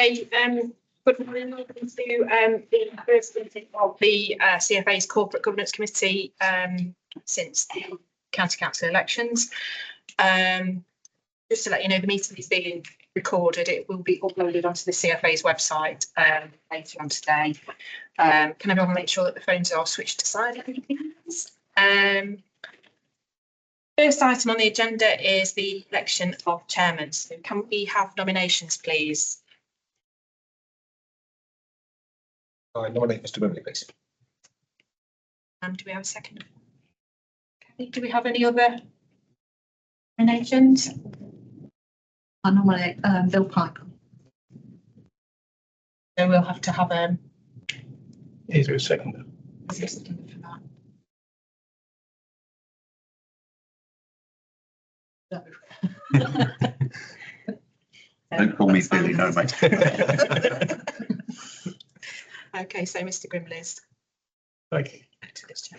Okay, good morning. Welcome to the first meeting of the CFA's Corporate Governance Committee since the County Council elections. Just to let you know, the meeting is being recorded. It will be uploaded onto the CFA's website later on today. Can everyone make sure that the phones are switched to silent, please? First item on the agenda is the election of chairmen. So can we have nominations, please? I nominate Mr. Wimley, please. And do we have a second? Okay. Do we have any other nominations? I nominate Bill Piper. So we'll have to have Is there a second? is there a second for that? Don't call me Billy, no, mate. Okay, so Mr. Grimley's Thank you. to this chair.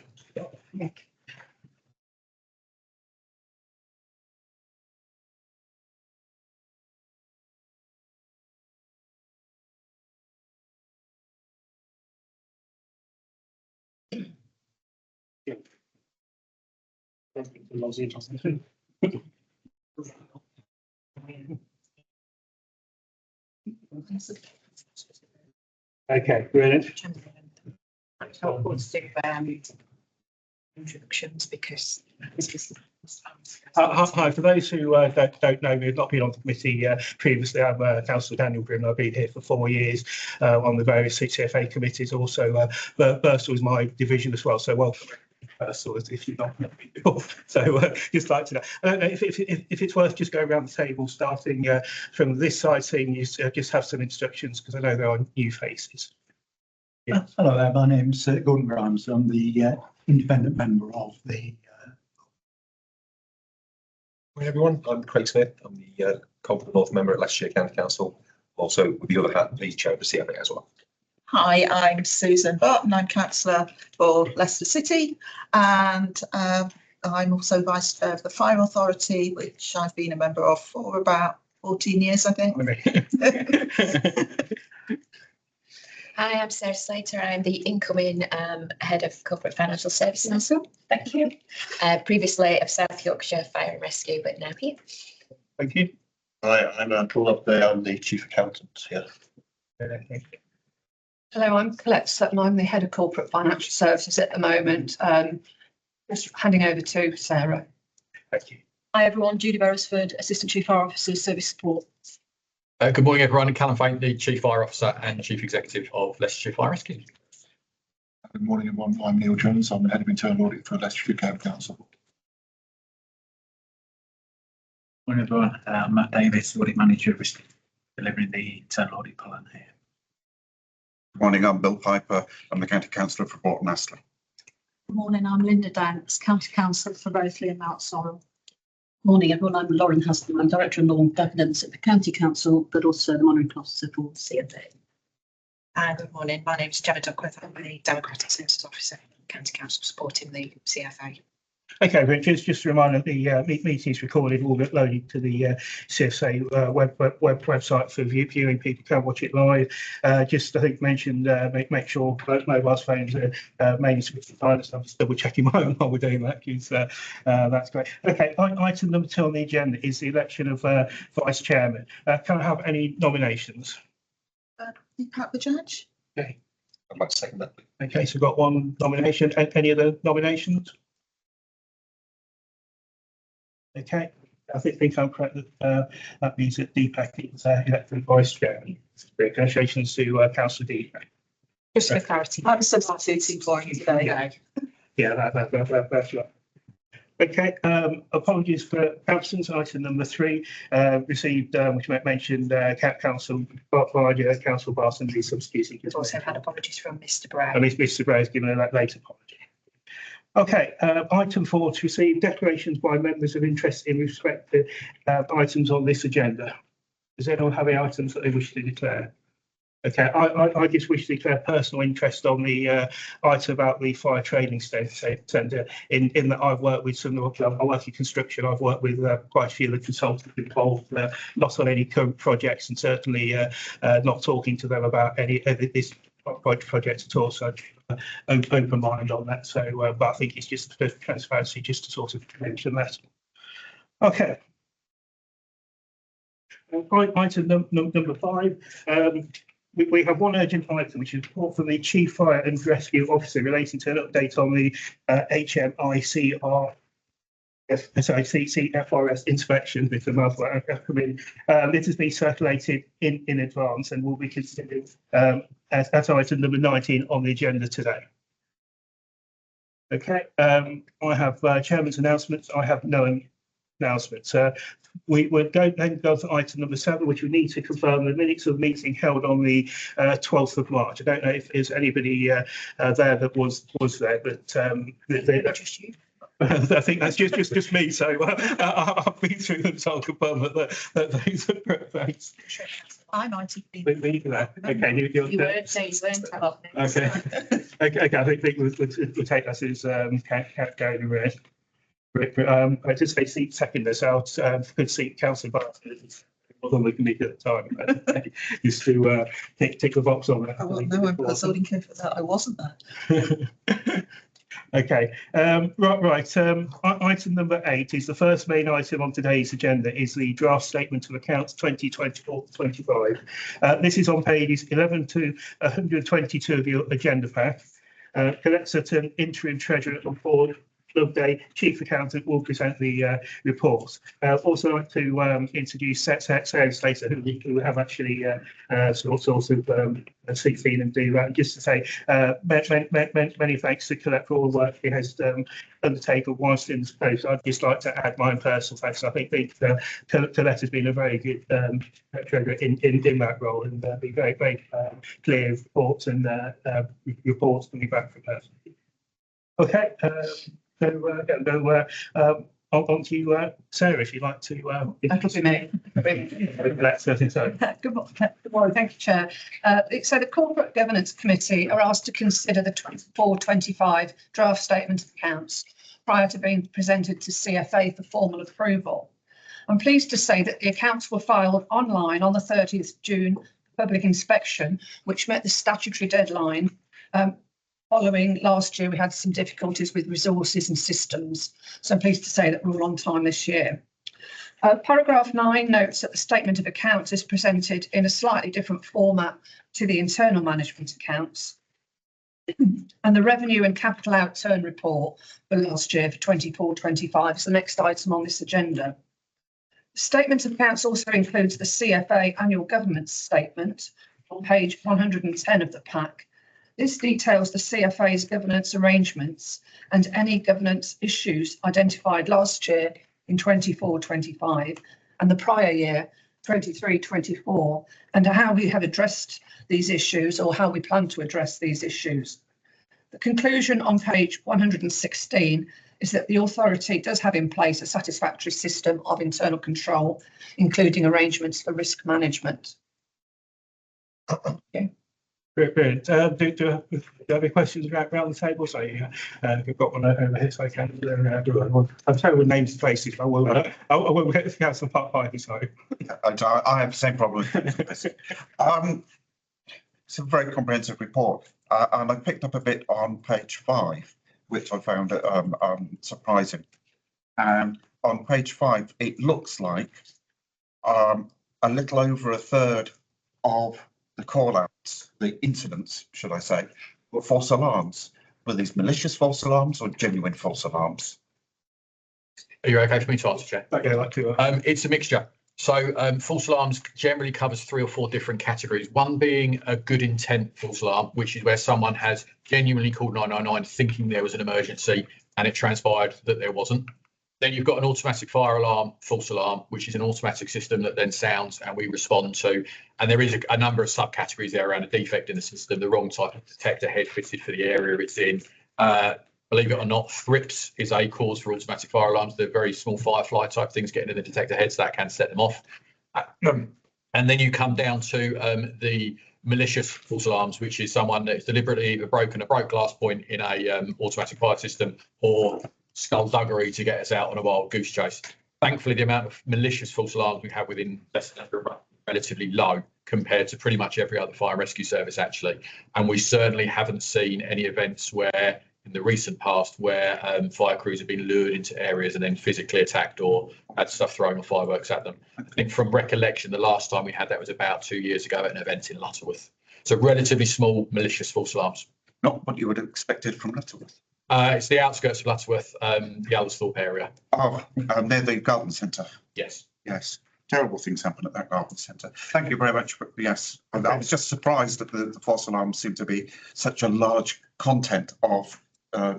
Okay, brilliant. It's helpful to do introductions because Hi, for those who don't know me, I've not been on the committee previously. I'm Councillor Daniel Grimley. I've been here for 4 years on the various CFA committees. Also, Birstall is my division as well. So welcome, Birstall, if you've not met me before. So just like to know. I don't know if it's worth just going around the table, starting from this side, seeing you just have some instructions because I know there are new faces. Yeah. Hello there, my name's Gordon Grimes. I'm the independent member of the. Hi everyone, I'm Craig Smith. I'm the Colford North member at Leicestershire County Council. Also, with the other hat, the chair of the CFA as well. Hi, I'm Susan Barton. I'm councillor for Leicester City, and I'm also vice chair of the Fire Authority, which I've been a member of for about 14 years, I think. Hi, I'm Sarah Slater. I'm the incoming head of corporate financial services. thank you. Previously of South Yorkshire Fire and Rescue, but now here. Thank you. Hi, I'm Paul Upday. I'm the chief accountant here. Hello, I'm Colette Sutton. I'm the head of corporate financial services at the moment. Just handing over to Sarah. Thank you. Hi everyone, Judy Beresford, Assistant Chief Fire Officer, Service Support. Good morning, everyone. I'm Callum Fain, the Chief Fire Officer and Chief Executive of Leicestershire Fire Rescue. Good morning, everyone. I'm Neil Jones. I'm the head of internal audit for Leicestershire County Council. Morning everyone, Matt Davis, audit manager, delivering the internal audit plan here. Good morning, I'm Bill Piper. I'm the county councillor for Broughton Astley. Good morning, I'm Linda Dance, County Council for Rothley and Mount Sorrel. Morning everyone, I'm Lauren Huston. I'm Director of Law and Governance at the County Council, but also the Monitoring Officer for CFA. Good morning. My name is Gemma Duckworth. I'm the Democratic Services Officer at County Council supporting the CFA. Okay, but just a reminder, the meeting is recorded, will get loaded to the CFA website for viewing. People can watch it live. Just, I think, mentioned, make sure mobile phones are mainly switched to silent. I'm just double checking my own while we're doing that, because that's great. Okay, item number 2 on the agenda is the election of vice chairman. Can I have any nominations? Pat the judge. Okay. I'd like to second that. Okay, so we've got one nomination. Any other nominations? Okay, I think I'm correct that that means that Deepak is elected vice chairman. Congratulations to Councillor Deepak. Just for clarity. I'm substituting for him today. Yeah, that's right. Okay, apologies for absence. Item number 3 received, which I mentioned, Council Barton be substituting. We've also had apologies from Mr. Brown. And Mr. Brown has given a late apology. Okay, item 4 to receive declarations by members of interest in respect to items on this agenda. Does anyone have any items that they wish to declare? Okay, I just wish to declare personal interest on the item about the fire training centre. In that I've worked with some. I work in construction. I've worked with quite a few of the consultants involved, not on any current projects, and certainly not talking to them about any of this project at all. So open mind on that. So, but I think it's just for transparency, just to sort of mention that. Okay. Item number 5. We have one urgent item, which is report from the Chief Fire and Rescue Officer relating to an update on the HMICR. CFRS inspection with the mouthful. This has been circulated in advance and will be considered as item number 19 on the agenda today. Okay, I have chairman's announcements. I have no announcements. We will go to item number 7, which we need to confirm the minutes of the meeting held on the 12th of March. I don't know if there's anybody there that was there, but Just you. I think that's just me. So I'll be through them, so I'll confirm that those are correct. Thanks. I might have been. Okay, You weren't saying you weren't helping. Okay. I think we'll take that as going around. I just say seat seconder, so I could see Councillor Barnes. Wasn't looking at the time, just to tick the box on that. Oh, well, no, I'm puzzling for that. I wasn't there. Okay, right. Item number 8 is the first main item on today's agenda is the draft statement of accounts 2024-25. This is on pages 11 to 122 of your agenda pack. Colette Sutton, interim treasurer of board. Loveday, Chief Accountant, will present the reports. Also like to introduce Sarah Slater, who have actually sort of seen and do that. Just to say many thanks to Colette for all the work she has undertaken whilst in this post. I'd just like to add my own personal thanks. I think Colette has been a very good treasurer in that role, and be very clear reports and reports coming back from her. Okay. On to you, Sarah, if you'd like to. That'll be me. Good morning, thank you, Chair. So the Corporate Governance Committee are asked to consider the 24-25 draft statement of accounts prior to being presented to CFA for formal approval. I'm pleased to say that the accounts were filed online on the 30th June for public inspection, which met the statutory deadline. Following last year, we had some difficulties with resources and systems. So I'm pleased to say that we're all on time this year. Paragraph 9 notes that the statement of accounts is presented in a slightly different format to the internal management accounts. And the revenue and capital outturn report for last year for 24-25 is the next item on this agenda. The statement of accounts also includes the CFA annual governance statement on page 110 of the pack. This details the CFA's governance arrangements and any governance issues identified last year in 24-25 and the prior year 23-24, and how we have addressed these issues or how we plan to address these issues. The conclusion on page 116 is that the authority does have in place a satisfactory system of internal control, including arrangements for risk management. Okay. Brilliant. Do you have any questions around the table? So we've got one over here, so I can. I'm terrible with names and places. I will get the council part 5. So I have the same problem. It's a very comprehensive report, and I picked up a bit on page 5, which I found surprising. And on page 5, it looks like a little over a third of the call-outs, the incidents, should I say, were false alarms. Were these malicious false alarms or genuine false alarms? Are you okay for me to answer, Chair? okay, like to. It's a mixture. So false alarms generally covers 3 or 4 different categories. One being a good intent false alarm, which is where someone has genuinely called 999 thinking there was an emergency and it transpired that there wasn't. Then you've got an automatic fire alarm, false alarm, which is an automatic system that then sounds and we respond to. And there is a number of subcategories there around a defect in the system, the wrong type of detector head fitted for the area it's in. Believe it or not, thrips is a cause for automatic fire alarms. They're very small firefly type things getting in the detector heads that can set them off. And then you come down to the malicious false alarms, which is someone that's deliberately either broken a broke glass point in a automatic fire system or skullduggery to get us out on a wild goose chase. Thankfully, the amount of malicious false alarms we have within Leicester are relatively low compared to pretty much every other fire and rescue service, actually. And we certainly haven't seen any events where, in the recent past, where fire crews have been lured into areas and then physically attacked or had stuff thrown or fireworks at them. I think from recollection, the last time we had that was about 2 years ago at an event in Lutterworth. So relatively small malicious false alarms. Not what you would have expected from Lutterworth. It's the outskirts of Lutterworth, the Aldersthorpe area. Oh, near the garden centre. Yes. Yes. Terrible things happen at that garden centre. Thank you very much. Yes, I was just surprised that the false alarms seem to be such a large content of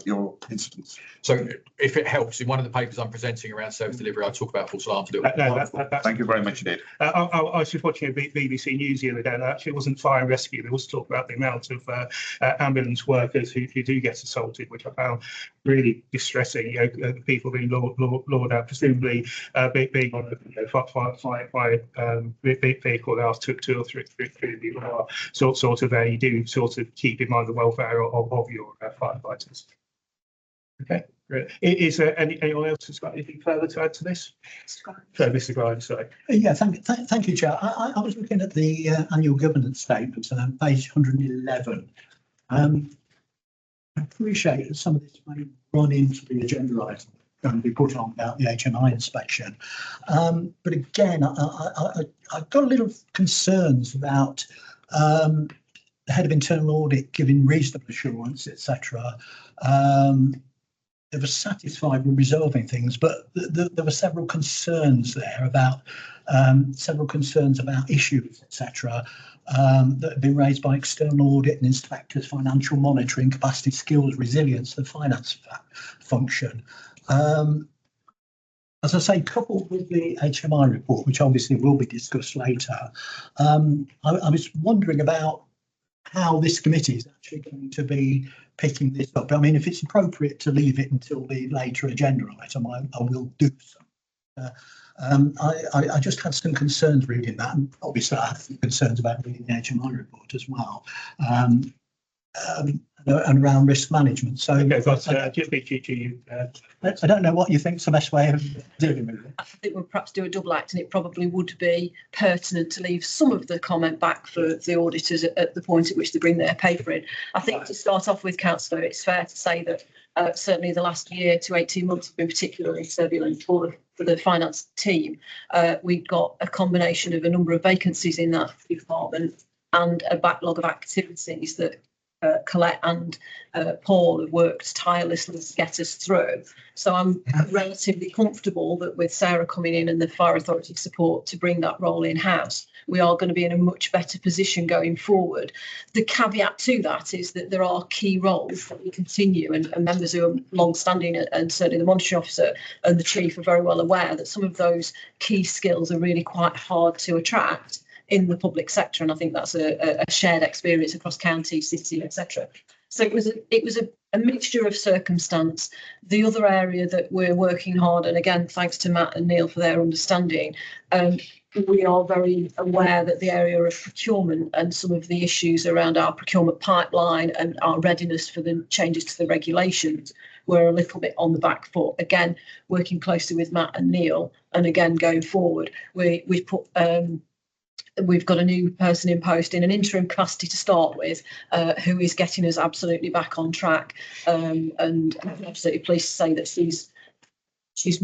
your incidents. So if it helps, in one of the papers I'm presenting around service delivery, I talk about false alarms a little bit. No, Thank you very much indeed. I was just watching a BBC News the other day, and actually it wasn't fire and rescue. There was talk about the amount of ambulance workers who do get assaulted, which I found really distressing. You know, people being lured out, presumably being on a fire vehicle. There are two or three people who are sort of there. You do sort of keep in mind the welfare of your firefighters. Okay, great. Is there anyone else who's got anything further to add to this? So, Mr. Grimes, sorry. Yeah, thank you, Chair. I was looking at the annual governance statement, page 111. I appreciate that some of this may run into the agenda item and be put on about the HMI inspection. But again, I've got a little concerns about the head of internal audit giving reasonable assurance, etc. They were satisfied with resolving things, but there were several concerns there about issues, etc. That have been raised by external audit and inspectors, financial monitoring, capacity, skills, resilience, the finance function. As I say, coupled with the HMI report, which obviously will be discussed later, I was wondering about how this committee is actually going to be picking this up. I mean, if it's appropriate to leave it until the later agenda item, I will do so. I just had some concerns reading that, and obviously I have some concerns about reading the HMI report as well, and around risk management. So Okay, I don't know what you think's the best way of dealing with it. I think we'll perhaps do a double act, and it probably would be pertinent to leave some of the comment back for the auditors at the point at which they bring their paper in. I think to start off with, Councillor, it's fair to say that certainly the last year to 18 months have been particularly turbulent for the finance team. We've got a combination of a number of vacancies in that department and a backlog of activities that Colette and Paul have worked tirelessly to get us through. So I'm relatively comfortable that with Sarah coming in and the Fire Authority support to bring that role in-house, we are going to be in a much better position going forward. The caveat to that is that there are key roles that we continue, and members who are long-standing, and certainly the monitoring officer and the chief are very well aware that some of those key skills are really quite hard to attract in the public sector, and I think that's a shared experience across county, city, etc. So it was a mixture of circumstance. The other area that we're working hard, and again thanks to Matt and Neil for their understanding, we are very aware that the area of procurement and some of the issues around our procurement pipeline and our readiness for the changes to the regulations were a little bit on the back foot. Again, working closely with Matt and Neil, and again going forward, we've put we've got a new person in post in an interim capacity to start with, who is getting us absolutely back on track. And I'm absolutely pleased to say that she's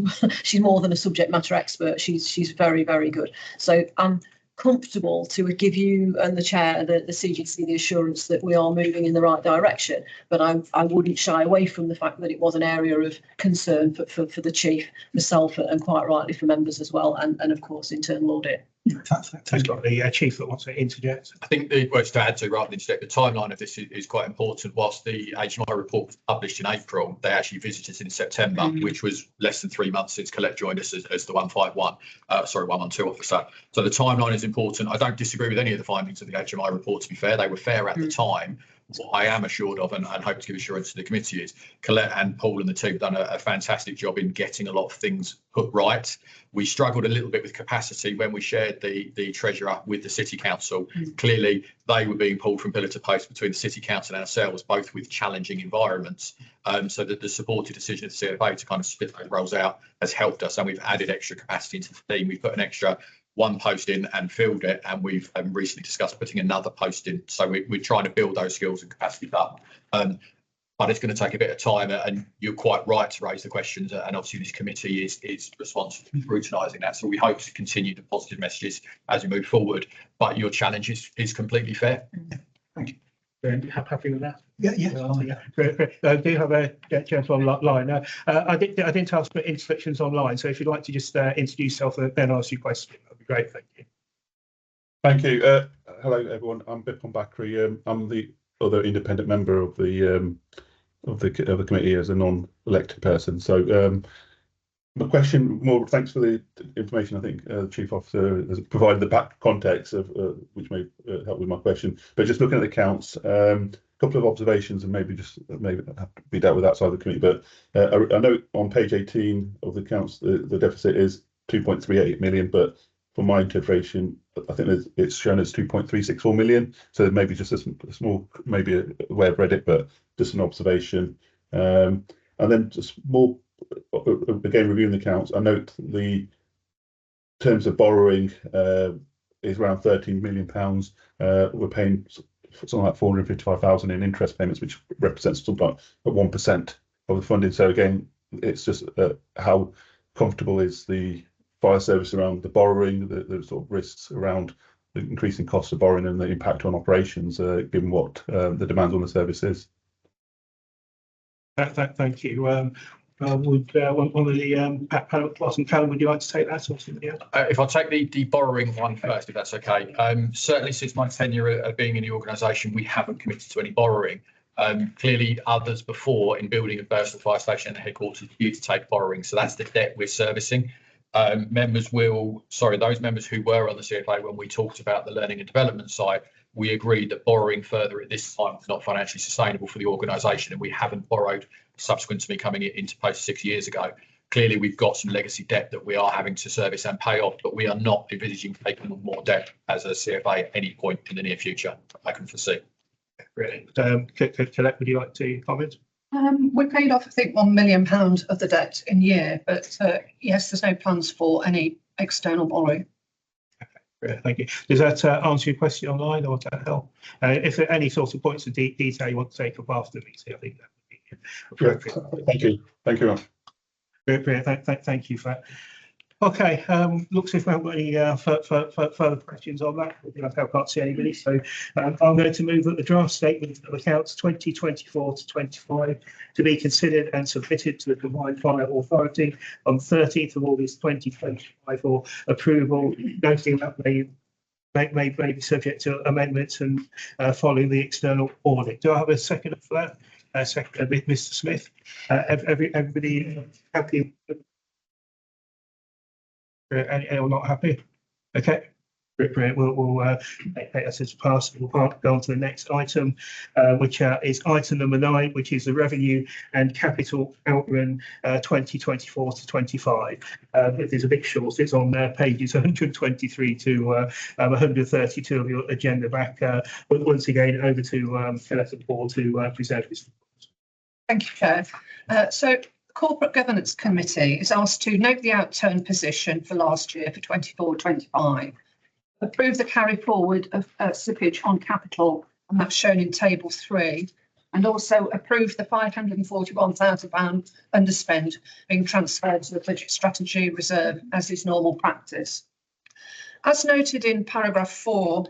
more than a subject matter expert. She's very, very good. So I'm comfortable to give you and the chair, the CGC, the assurance that we are moving in the right direction. But I wouldn't shy away from the fact that it was an area of concern for the chief, myself, and quite rightly for members as well, and of course internal audit. Who's got the chief that wants to interject? I think the words to add to, rather than interject, the timeline of this is quite important. Whilst the HMI report was published in April, they actually visited us in September, which was less than 3 months since Colette joined us as the 112 officer. So the timeline is important. I don't disagree with any of the findings of the HMI report, to be fair. They were fair at the time, what I am assured of and hope to give assurance to the committee is Colette and Paul and the team have done a fantastic job in getting a lot of things put right. We struggled a little bit with capacity when we shared the treasurer with the City Council. Clearly, they were being pulled from pillar to post between the City Council and ourselves, both with challenging environments. So that the supported decision of the CFA to kind of split those roles out has helped us, and we've added extra capacity into the team. We've put an extra one post in and filled it, and we've recently discussed putting another post in. So we're trying to build those skills and capacity up. But it's going to take a bit of time, and you're quite right to raise the questions. And obviously, this committee is responsible for scrutinising that. So we hope to continue the positive messages as we move forward. But your challenge is completely fair. Thank you. Happy with that? Yeah. Great. I do have a gentleman online. I didn't ask for instructions online, so if you'd like to just introduce yourself and then ask your question, that'd be great. Thank you. Thank you. Hello, everyone. I'm Bipon Bakri. I'm the other independent member of the committee as a non-elected person. So my question, more thanks for the information. I think the Chief Officer has provided the back context of which may help with my question. But just looking at the accounts, a couple of observations and maybe have to be dealt with outside the committee. But I know on page 18 of the accounts the deficit is 2.38 million, but for my interpretation, I think it's shown as 2.364 million. So maybe just a small, maybe a way I've read it, but just an observation. And then just more, again, reviewing the accounts, I note the terms of borrowing is around £13 million. We're paying something like 455,000 in interest payments, which represents something like 1% of the funding. So again, it's just how comfortable is the fire service around the borrowing, the sort of risks around the increasing costs of borrowing and the impact on operations, given what the demands on the service is. Thank you. Would one of the panel, Callum, would you like to take that or somebody else? If I take the borrowing one first, if that's okay. Certainly since my tenure of being in the organisation, we haven't committed to any borrowing. Clearly others before in building a Burstall Fire Station and the headquarters due to take borrowing. So that's the debt we're servicing. Those members who were on the CFA when we talked about the learning and development side, we agreed that borrowing further at this time is not financially sustainable for the organisation, and we haven't borrowed subsequent to me coming into post 6 years ago. Clearly, we've got some legacy debt that we are having to service and pay off, but we are not envisaging taking on more debt as a CFA at any point in the near future. I can foresee. Brilliant. Colette, would you like to comment? We paid off, I think, £1 million of the debt in year, but yes, there's no plans for any external borrowing. Okay, thank you. Does that answer your question online, or does that help? If there are any sort of points of detail you want to take up after the meeting, I think that would be appropriate. Thank you. Thank you very much. Brilliant. Thank you for that. Okay, looks as if we haven't got any further questions on that. I can't see anybody, so I'm going to move that the draft statement of accounts 2024 to 25 to be considered and submitted to the Combined Fire Authority on 13th of August 2025 for approval, noting that they may be subject to amendments and following the external audit. Do I have a second for that? Second, Mr. Smith. Everybody happy? Anyone not happy? Okay. We'll take that as passed. We'll go on to the next item, which is item number 9, which is the revenue and capital outrun 2024 to 25. There's a bit short. It's on pages 123 to 132 of your agenda back. Once again, over to Colette and Paul to present this. Thank you, Chair. So Corporate Governance Committee is asked to note the outturn position for last year for 24-25, approve the carry forward of slippage on capital, and that's shown in table 3, and also approve the £541,000 underspend being transferred to the budget strategy reserve as is normal practice. As noted in paragraph 4,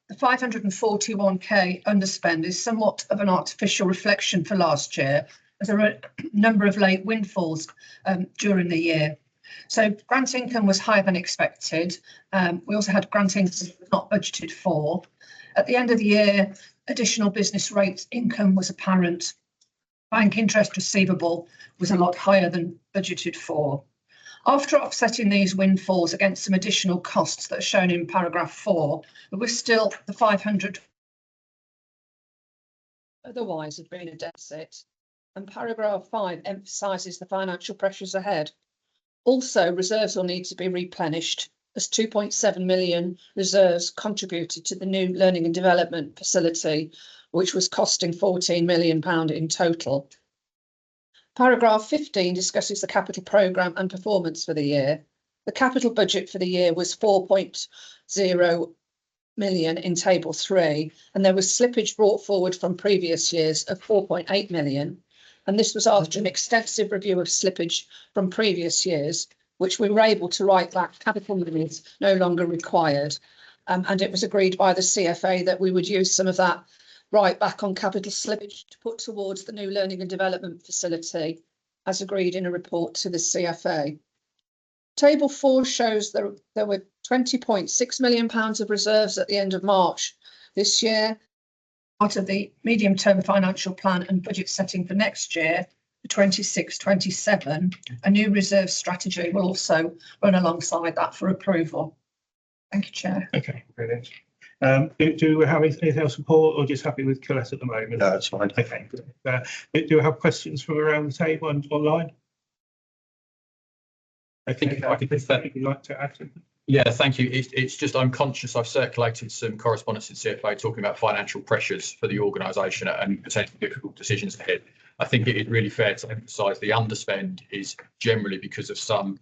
the 541k underspend is somewhat of an artificial reflection for last year, as there are a number of late windfalls during the year. So grant income was higher than expected. We also had grant income not budgeted for. At the end of the year, additional business rates income was apparent. Bank interest receivable was a lot higher than budgeted for. After offsetting these windfalls against some additional costs that are shown in paragraph 4, there was still the otherwise have been a deficit. And paragraph 5 emphasises the financial pressures ahead. Also, reserves will need to be replenished as 2.7 million reserves contributed to the new learning and development facility, which was costing £14 million in total. Paragraph 15 discusses the capital programme and performance for the year. The capital budget for the year was 4.0 million in table 3, and there was slippage brought forward from previous years of 4.8 million. And this was after an extensive review of slippage from previous years, which we were able to write back capital monies no longer required. And it was agreed by the CFA that we would use some of that right back on capital slippage to put towards the new learning and development facility, as agreed in a report to the CFA. Table 4 shows that there were £20.6 million of reserves at the end of March this year. Part of the medium-term financial plan and budget setting for next year, the 26-27, a new reserve strategy will also run alongside that for approval. Thank you, Chair. Okay, brilliant. Do we have anything else support or just happy with Colette at the moment? No, it's fine. Okay. Do we have questions from around the table and online? Okay, if you'd like to add something. Yeah, thank you. It's just I'm conscious I've circulated some correspondence at CFA talking about financial pressures for the organisation and potentially difficult decisions ahead. I think it is really fair to emphasise the underspend is generally because of some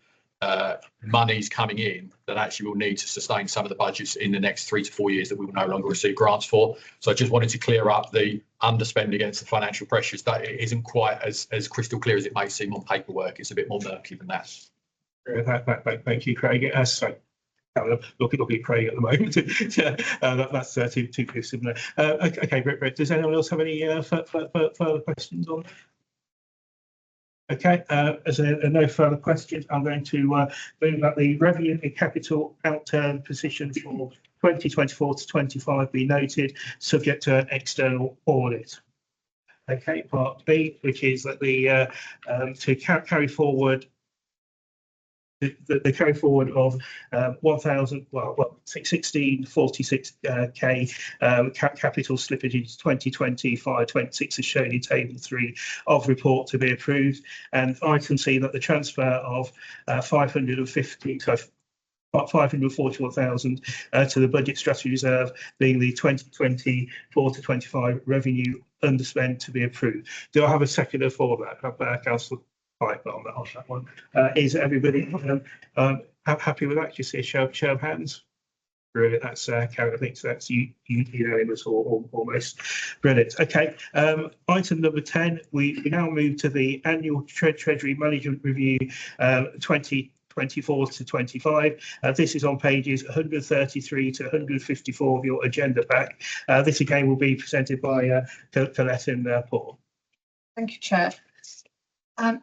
monies coming in that actually will need to sustain some of the budgets in the next 3 to 4 years that we will no longer receive grants for. So I just wanted to clear up the underspend against the financial pressures. That it isn't quite as crystal clear as it may seem on paperwork. It's a bit more murky than that. Thank you, Craig. So looking at Craig at the moment. That's too similar. Okay, Britt, does anyone else have any further questions on that? Okay, as there are no further questions, I'm going to move that the revenue and capital outturn position for 2024 to 25 be noted, subject to an external audit. Okay, part B, which is that the to carry forward the carry forward of 1646k capital slippage in 2025-26 is shown in table 3 of report to be approved, and item C that the transfer of 541,000 to the budget strategy reserve, being the 2024 to 25 revenue underspend, to be approved. Do I have a seconder for that? Councillor Piper on that one. Is everybody happy with that? Just see a show of hands. Brilliant. That's Karen. I think so. That's unanimous or almost. Brilliant. Okay. Item number 10. We now move to the annual Treasury Management Review 2024 to 25. This is on pages 133 to 154 of your agenda pack. This again will be presented by Colette and Paul. Thank you, Chair.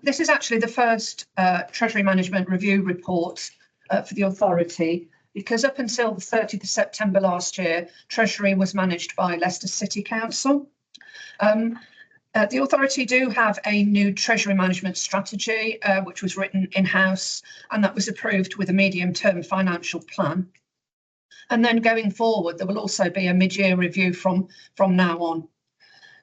This is actually the first Treasury Management Review report for the authority, because up until the 30th of September last year, Treasury was managed by Leicester City Council. The authority do have a new Treasury Management strategy, which was written in-house, and that was approved with a medium-term financial plan. And then going forward, there will also be a mid-year review from now on.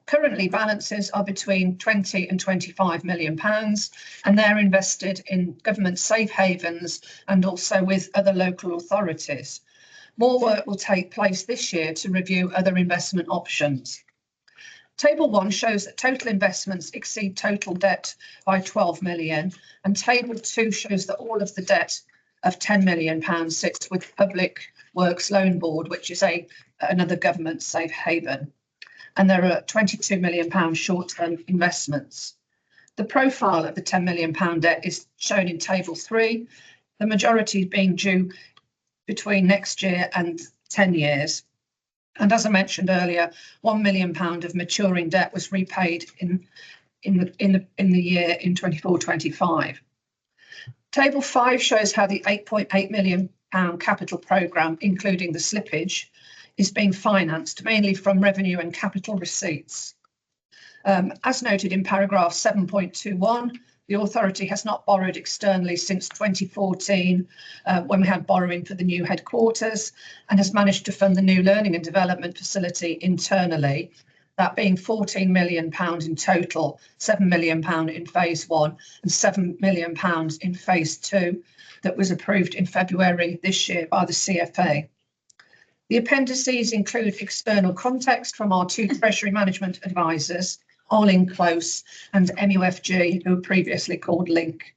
Currently, balances are between 20 and 25 million pounds, and they're invested in government safe havens and also with other local authorities. More work will take place this year to review other investment options. Table 1 shows that total investments exceed total debt by 12 million, and Table 2 shows that all of the debt of 10 million pounds sits with Public Works Loan Board, which is another government safe haven. And there are 22 million pound short-term investments. The profile of the 10 million pound debt is shown in table 3, the majority being due between next year and 10 years. And as I mentioned earlier, 1 million pound of maturing debt was repaid in the year in 24-25. Table 5 shows how the 8.8 million pound capital programme, including the slippage, is being financed mainly from revenue and capital receipts. As noted in paragraph 7.21, the authority has not borrowed externally since 2014, when we had borrowing for the new headquarters, and has managed to fund the new learning and development facility internally. that being £14 million in total, £7 million in phase 1 and £7 million in phase 2, that was approved in February this year by the CFA. The appendices include external context from our 2 Treasury Management advisors, Arlene Close and MUFG, who were previously called Link.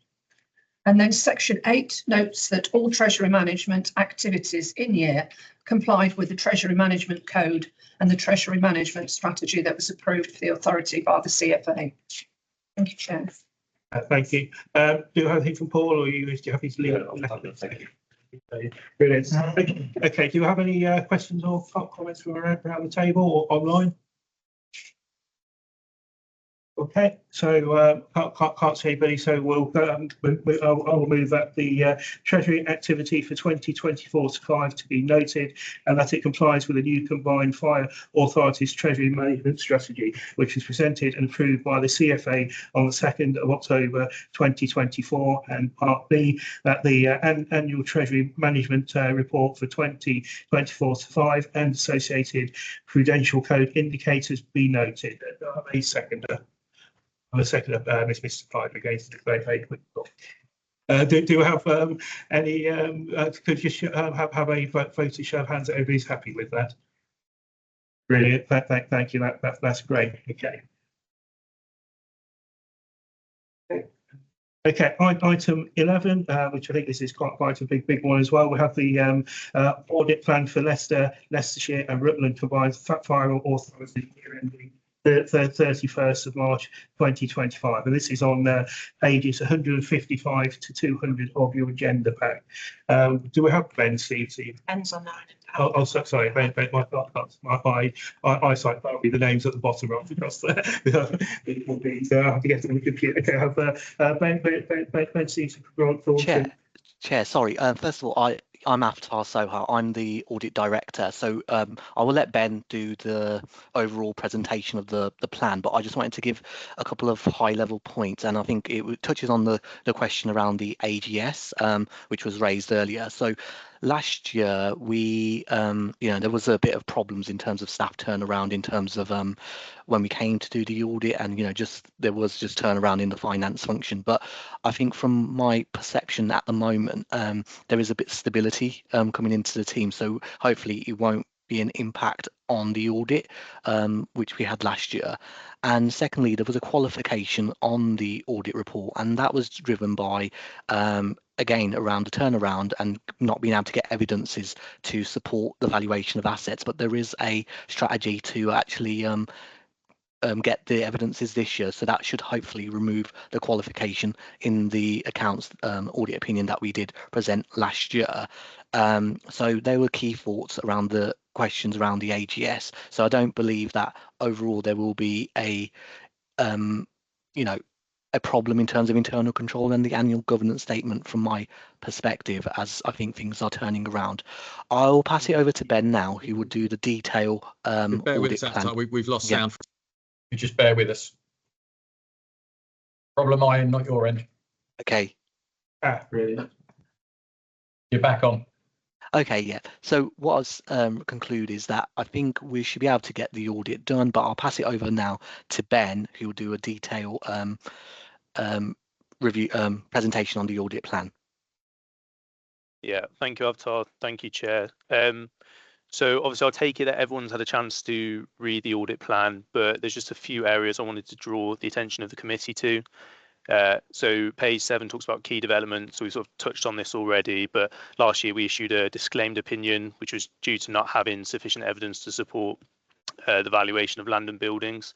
And then section 8 notes that all Treasury Management activities in year complied with the Treasury Management Code and the Treasury Management Strategy that was approved for the authority by the CFA. Thank you, Chair. Thank you. Do you have anything from Paul, or are you happy to leave it? Brilliant. Okay, do you have any questions or comments from around the table or online? Okay, so can't see anybody, so I'll move that the Treasury activity for 2024-5 to be noted, and that it complies with the new combined fire authorities Treasury Management Strategy, which was presented and approved by the CFA on the 2nd of October 2024, and Part B, that the annual Treasury Management report for 2024-5 and associated prudential code indicators be noted. A seconder. I'm a second, Mr. Piper against it. Very quick. Do you have any? Could you have a vote to show of hands that everybody's happy with that? Brilliant. Thank you. That's great. Okay. Okay, item 11, which I think this is quite a big one as well. We have the audit plan for Leicestershire and Rutland combined fire authority year ending the 31st of March 2025, and this is on pages 155 to 200 of your agenda pack. Do we have Ben, Steve? Ends on 9. Oh, sorry, Ben, my eyesight can't read the names at the bottom right across there. It will be, I have to get on the computer. Okay, I have Ben, Steve. Chair, sorry. First of all, I'm Avatar Soha. I'm the audit director. So I will let Ben do the overall presentation of the plan, but I just wanted to give a couple of high level points. And I think it touches on the question around the AGS, which was raised earlier. So last year, we, there was a bit of problems in terms of staff turnaround, in terms of when we came to do the audit, and there was just turnaround in the finance function. But I think from my perception at the moment, there is a bit of stability coming into the team. So hopefully it won't be an impact on the audit, which we had last year. And secondly, there was a qualification on the audit report, and that was driven by again around the turnaround and not being able to get evidences to support the valuation of assets. But there is a strategy to actually get the evidences this year, so that should hopefully remove the qualification in the accounts audit opinion that we did present last year. So there were key thoughts around the questions around the AGS. So I don't believe that overall there will be a problem in terms of internal control and the annual governance statement from my perspective, as I think things are turning around. I'll pass it over to Ben now, who will do the detail audit plan. We've lost sound. You just bear with us. Problem my end, not your end. Okay. Brilliant. You're back on. Okay, yeah. So what I'll conclude is that I think we should be able to get the audit done, but I'll pass it over now to Ben, who will do a detailed review presentation on the audit plan. Yeah, thank you, Avatar. Thank you, Chair. So obviously I'll take it that everyone's had a chance to read the audit plan, but there's just a few areas I wanted to draw the attention of the committee to. So page 7 talks about key developments. So we sort of touched on this already, but last year we issued a disclaimed opinion, which was due to not having sufficient evidence to support the valuation of land and buildings.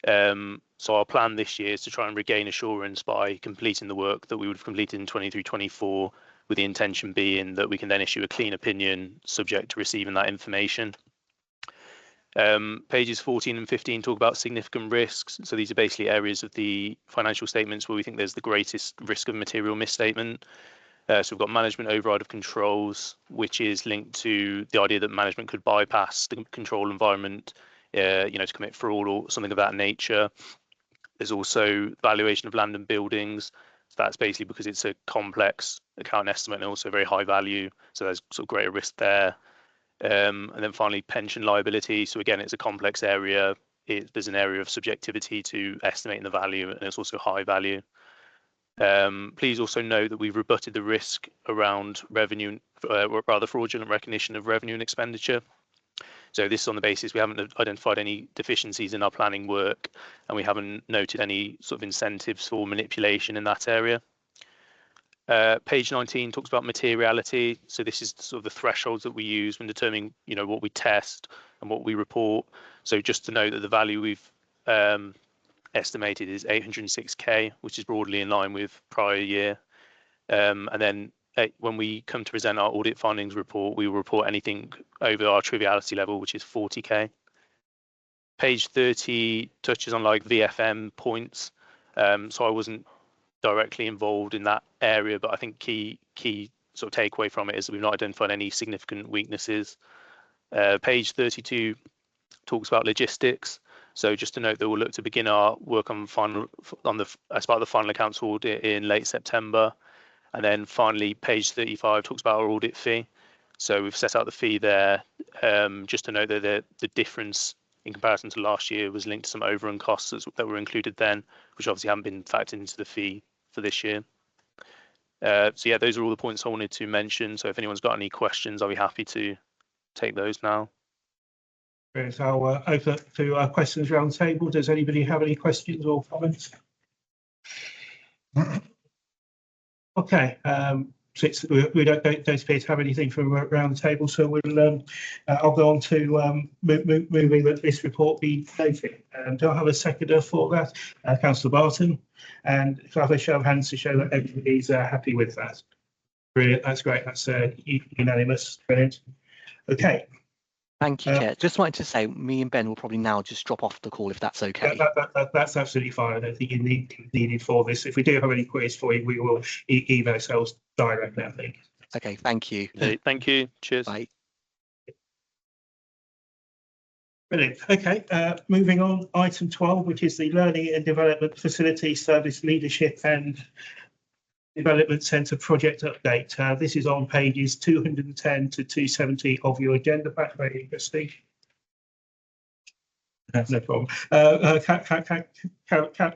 So our plan this year is to try and regain assurance by completing the work that we would have completed in 23-24, with the intention being that we can then issue a clean opinion subject to receiving that information. Pages 14 and 15 talk about significant risks. So these are basically areas of the financial statements where we think there's the greatest risk of material misstatement. So we've got management override of controls, which is linked to the idea that management could bypass the control environment, to commit fraud or something of that nature. There's also valuation of land and buildings. So that's basically because it's a complex account estimate and also very high value. So there's sort of greater risk there. And then finally, pension liability. So again, it's a complex area. there's an area of subjectivity to estimating the value, and it's also high value. Please also note that we've rebutted the risk around revenue, rather fraudulent recognition of revenue and expenditure. So this is on the basis we haven't identified any deficiencies in our planning work, and we haven't noted any sort of incentives for manipulation in that area. Page 19 talks about materiality. So this is sort of the thresholds that we use when determining, what we test and what we report. So just to note that the value we've estimated is 806k, which is broadly in line with prior year. And then when we come to present our audit findings report, we will report anything over our triviality level, which is 40k. Page 30 touches on like VFM points. So I wasn't directly involved in that area, but I think key sort of takeaway from it is that we've not identified any significant weaknesses. Page 32 talks about logistics. So just to note that we'll look to begin our work as part of the final accounts audit in late September. And then finally, page 35 talks about our audit fee. So we've set out the fee there. Just to note that the difference in comparison to last year was linked to some overrun costs that were included then, which obviously haven't been factored into the fee for this year. So yeah, those are all the points I wanted to mention. So if anyone's got any questions, I'll be happy to take those now. So I'll open up to questions around the table. Does anybody have any questions or comments? Okay, since we don't appear to have anything from around the table, so we'll I'll go on to moving that this report be noted. Do I have a seconder for that? Councillor Barton, and can I have a show of hands to show that everybody's happy with that? Brilliant, that's great. That's unanimous. Brilliant. Okay. Thank you, Chair. Just wanted to say, me and Ben will probably now just drop off the call if that's okay. That's absolutely fine. I don't think you needed for this. If we do have any queries for you, we will email ourselves directly, I think. Okay, thank you. Okay, thank you. Cheers. Bye. Brilliant. Okay, moving on, item 12, which is the Learning and Development Facility Service Leadership and Development Centre project update. This is on pages 210 to 270 of your agenda pack. Very interesting. No problem.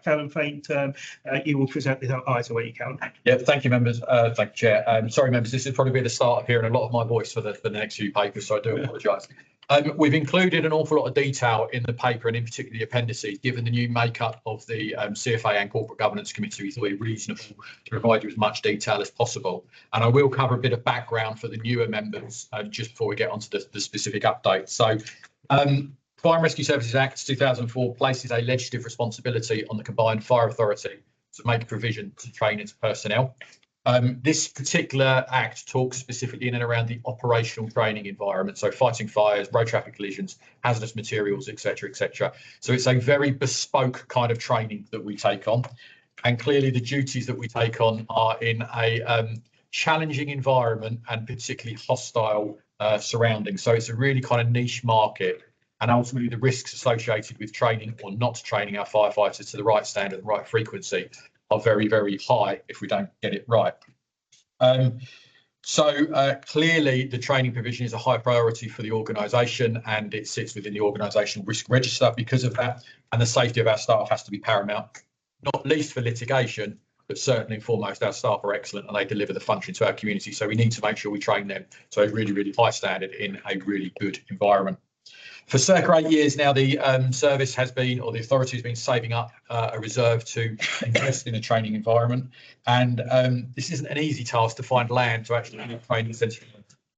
Callum Faint, you will present this item when you can. Yeah, thank you, members. Thank you, Chair. Sorry, members, this will probably be the start of hearing a lot of my voice for the next few papers, so I do apologise. We've included an awful lot of detail in the paper, and in particular the appendices. Given the new makeup of the CFA and Corporate Governance Committee, we thought it reasonable to provide you as much detail as possible. And I will cover a bit of background for the newer members just before we get onto the specific update. So, Fire and Rescue Services Act 2004 places a legislative responsibility on the Combined Fire Authority to make provision to train its personnel. This particular act talks specifically in and around the operational training environment, so fighting fires, road traffic collisions, hazardous materials, etc., etc. So it's a very bespoke kind of training that we take on, and clearly the duties that we take on are in a challenging environment and particularly hostile surroundings. So it's a really kind of niche market, and ultimately the risks associated with training or not training our firefighters to the right standard and right frequency are very, very high if we don't get it right. Clearly the training provision is a high priority for the organisation, and it sits within the organisational risk register because of that, and the safety of our staff has to be paramount, not least for litigation, but certainly and foremost our staff are excellent and they deliver the function to our community, so we need to make sure we train them to a really, really high standard in a really good environment. For circa 8 years now, the service has been, or the authority has been saving up a reserve to invest in a training environment. And this isn't an easy task to find land to actually do a training centre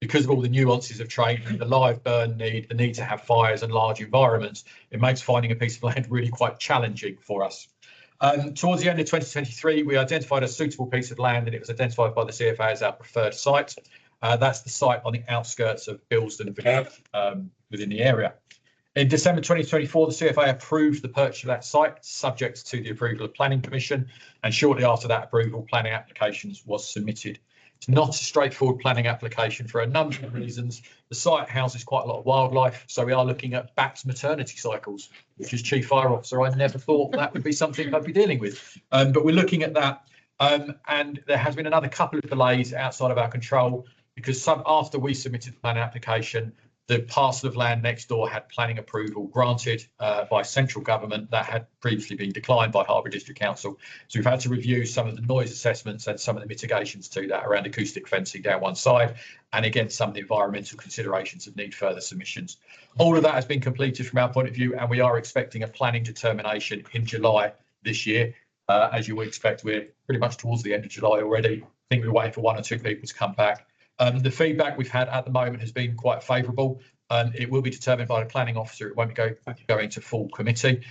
because of all the nuances of training, the live burn need, the need to have fires and large environments. It makes finding a piece of land really quite challenging for us. Towards the end of 2023, we identified a suitable piece of land, and it was identified by the CFA as our preferred site. That's the site on the outskirts of Bilston within the area. In December 2024, the CFA approved the purchase of that site, subject to the approval of Planning Commission, and shortly after that approval, planning applications was submitted. It's not a straightforward planning application for a number of reasons. The site houses quite a lot of wildlife, so we are looking at bats' maternity cycles, which as Chief Fire Officer, I never thought that would be something I'd be dealing with. But we're looking at that, and there has been another couple of delays outside of our control, because after we submitted the planning application, the parcel of land next door had planning approval granted by central government that had previously been declined by Harbour District Council. So we've had to review some of the noise assessments and some of the mitigations to that around acoustic fencing down one side, and again some of the environmental considerations that need further submissions. All of that has been completed from our point of view, and we are expecting a planning determination in July this year. As you would expect, we're pretty much towards the end of July already. I think we're waiting for 1 or 2 people to come back. The feedback we've had at the moment has been quite favourable. It will be determined by the planning officer. It won't be going to full committee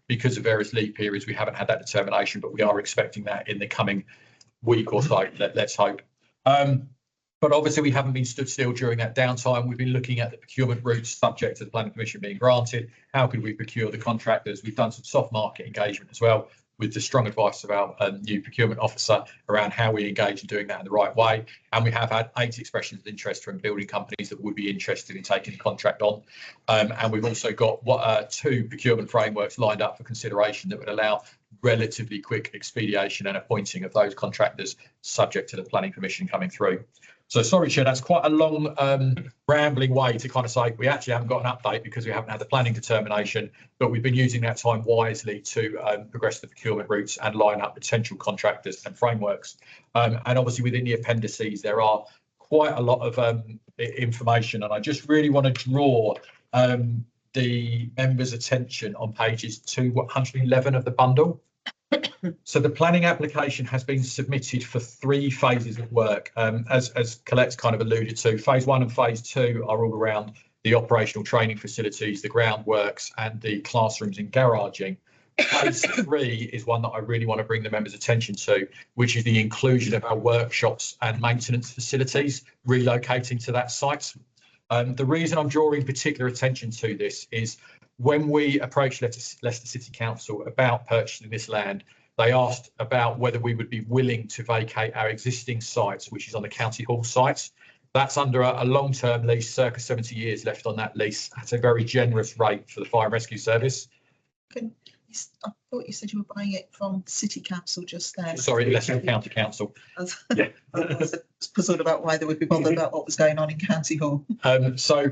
because of various lead periods. We haven't had that determination, but we are expecting that in the coming week or so. Let's hope. But obviously, we haven't been stood still during that downtime. We've been looking at the procurement routes subject to the planning permission being granted. How could we procure the contractors? We've done some soft market engagement as well, with the strong advice of our new procurement officer around how we engage in doing that in the right way. And we have had 8 expressions of interest from building companies that would be interested in taking the contract on. And we've also got 2 procurement frameworks lined up for consideration that would allow relatively quick expedition and appointing of those contractors subject to the planning permission coming through. So sorry, Chair, that's quite a long rambling way to kind of say we actually haven't got an update because we haven't had the planning determination, but we've been using that time wisely to progress the procurement routes and line up potential contractors and frameworks. And obviously within the appendices, there are quite a lot of information, and I just really want to draw the members' attention on pages 211 of the bundle. So the planning application has been submitted for 3 phases of work. As Colette's kind of alluded to, phase 1 and phase 2 are all around the operational training facilities, the groundworks and the classrooms and garaging. Phase 3 is one that I really want to bring the members' attention to, which is the inclusion of our workshops and maintenance facilities relocating to that site. The reason I'm drawing particular attention to this is when we approached Leicester City Council about purchasing this land, they asked about whether we would be willing to vacate our existing sites, which is on the County Hall site. That's under a long-term lease, circa 70 years left on that lease at a very generous rate for the Fire and Rescue Service. I thought you said you were buying it from City Council just then. Sorry, Leicester County Council. Yeah. I was puzzled about why they would be bothered about what was going on in County Hall. So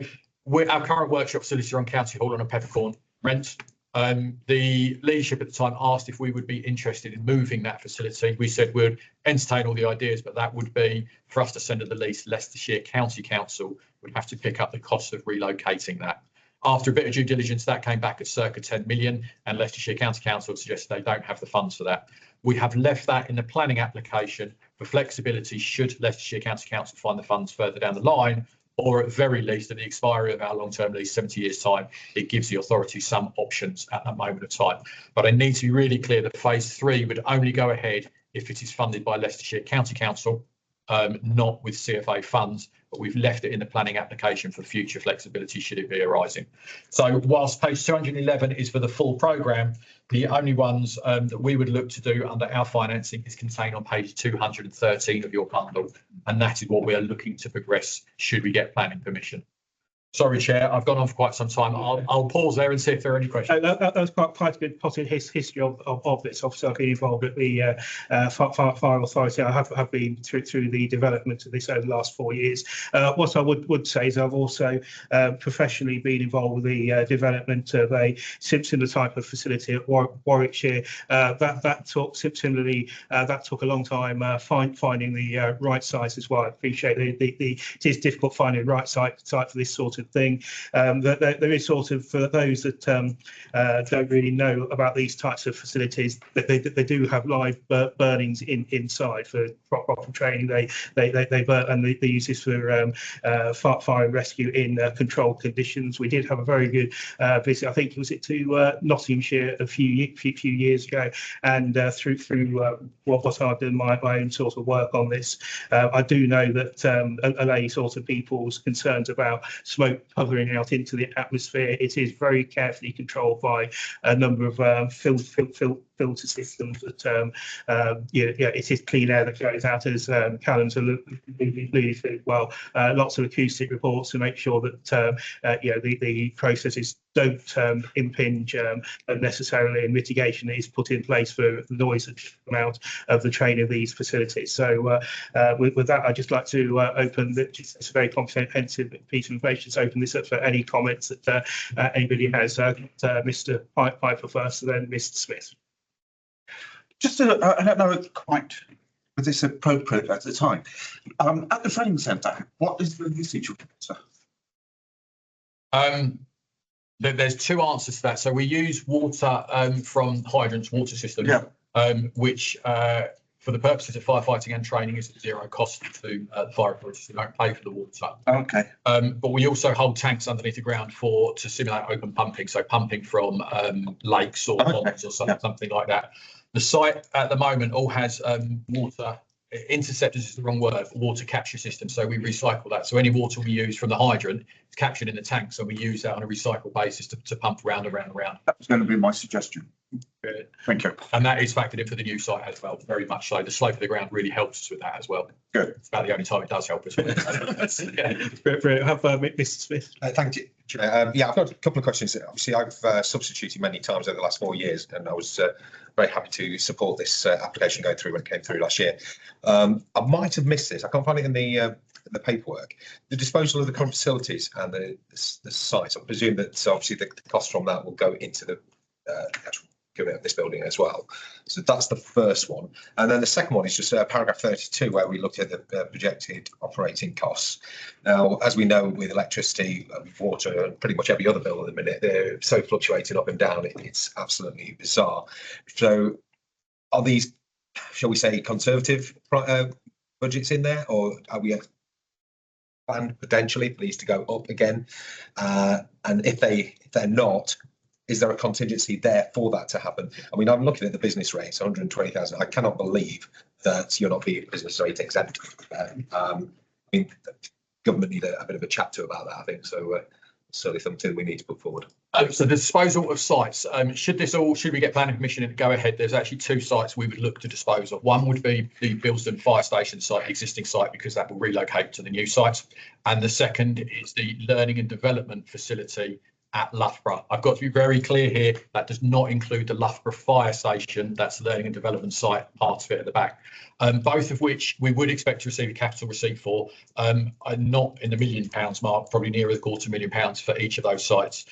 our current workshop facilities are on County Hall on a peppercorn rent. The leadership at the time asked if we would be interested in moving that facility. We said we'd entertain all the ideas, but that would be for us to send the lease. Leicestershire County Council would have to pick up the cost of relocating that. After a bit of due diligence, that came back at circa 10 million, and Leicestershire County Council suggested they don't have the funds for that. We have left that in the planning application for flexibility should Leicestershire County Council find the funds further down the line, or at very least at the expiry of our long-term lease, 70 years time, it gives the authority some options at that moment of time. But I need to be really clear that phase 3 would only go ahead if it is funded by Leicestershire County Council, not with CFA funds, but we've left it in the planning application for future flexibility should it be arising. So whilst page 211 is for the full programme, the only ones that we would look to do under our financing is contained on page 213 of your bundle, and that is what we are looking to progress should we get planning permission. Sorry, Chair, I've gone on for quite some time. I'll pause there and see if there are any questions. That was quite a good potted history of this. Obviously, I've been involved at the Fire Authority. I have been through the development of this over the last 4 years. What I would say is I've also professionally been involved with the development of a similar type of facility at Warwickshire. That took a long time finding the right size as well. I appreciate it is difficult finding the right site for this sort of thing. There is sort of, for those that don't really know about these types of facilities, that they do have live burnings inside for proper training. They burn, and they use this for fire and rescue in controlled conditions. We did have a very good visit. I think was it to Nottinghamshire a few years ago, and through what I've done my own sort of work on this, I do know that allay sort of people's concerns about smoke hovering out into the atmosphere. It is very carefully controlled by a number of filter systems that it is clean air that goes out, as Callum's alluded to. Well, lots of acoustic reports to make sure that the processes don't impinge unnecessarily, and mitigation is put in place for the noise that should come out of the train of these facilities. So with that, I'd just like to open, it's a very comprehensive piece of information, to open this up for any comments that anybody has. Mr. Piper first, and then Mr. Smith. Just I don't know quite whether it's appropriate at the time. At the training centre, what is the usage of water? There's two answers to that. So we use water from hydrants, water systems, which for the purposes of firefighting and training is at zero cost to the fire authorities. They don't pay for the water. Okay. But we also hold tanks underneath the ground to simulate open pumping, so pumping from lakes or ponds or something like that. The site at the moment all has water interceptors is the wrong word, water capture system. So we recycle that. So any water we use from the hydrant is captured in the tank. So we use that on a recycle basis to pump round and round and round. That was going to be my suggestion. Good. Thank you. And that is factored in for the new site as well, very much so. The slope of the ground really helps us with that as well. Good. It's about the only time it does help us. Have Mr. Smith. Thank you, Chair. Yeah, I've got a couple of questions. Obviously, I've substituted many times over the last 4 years, and I was very happy to support this application going through when it came through last year. I might have missed this. I can't find it in the paperwork. The disposal of the current facilities and the site. I presume that obviously the cost from that will go into the actual of this building as well. So that's the first one. And then the second one is just paragraph 32, where we look at the projected operating costs. Now, as we know, with electricity and water and pretty much every other bill at the minute, they're so fluctuating up and down, it's absolutely bizarre. So are these, shall we say, conservative budgets in there, or are we planned potentially for these to go up again? And if they're not, is there a contingency there for that to happen? I mean, I'm looking at the business rates, 120,000. I cannot believe that you're not being business rate exempt. I mean, the government need a bit of a chat to about that, I think. So certainly something we need to put forward. So the disposal of sites, should we get planning permission and go ahead, there's actually two sites we would look to dispose of. One would be the Bilston Fire Station site, existing site, because that will relocate to the new site. And the second is the learning and development facility at Loughborough. I've got to be very clear here, that does not include the Loughborough Fire Station. That's the learning and development site, part of it at the back. Both of which we would expect to receive a capital receipt for, not in the £1 million mark, probably nearer the £250,000 for each of those sites.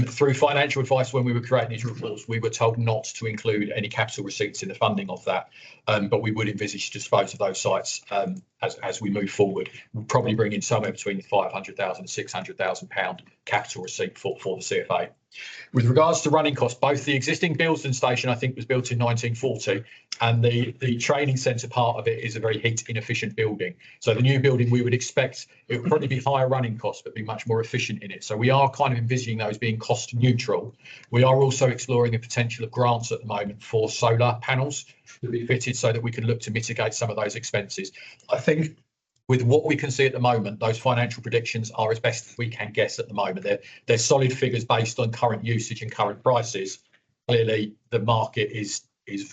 Through financial advice, when we were creating these reports, we were told not to include any capital receipts in the funding of that, but we would envisage to dispose of those sites as we move forward. We'll probably bring in somewhere between £500,000 and £600,000 capital receipt for the CFA. With regards to running costs, both the existing Bilston station, I think, was built in 1940, and the training centre part of it is a very heat inefficient building. So the new building, we would expect it would probably be higher running costs, but be much more efficient in it. So we are kind of envisaging those being cost neutral. We are also exploring the potential of grants at the moment for solar panels to be fitted so that we can look to mitigate some of those expenses. I think with what we can see at the moment, those financial predictions are as best as we can guess at the moment. They're solid figures based on current usage and current prices. Clearly, the market is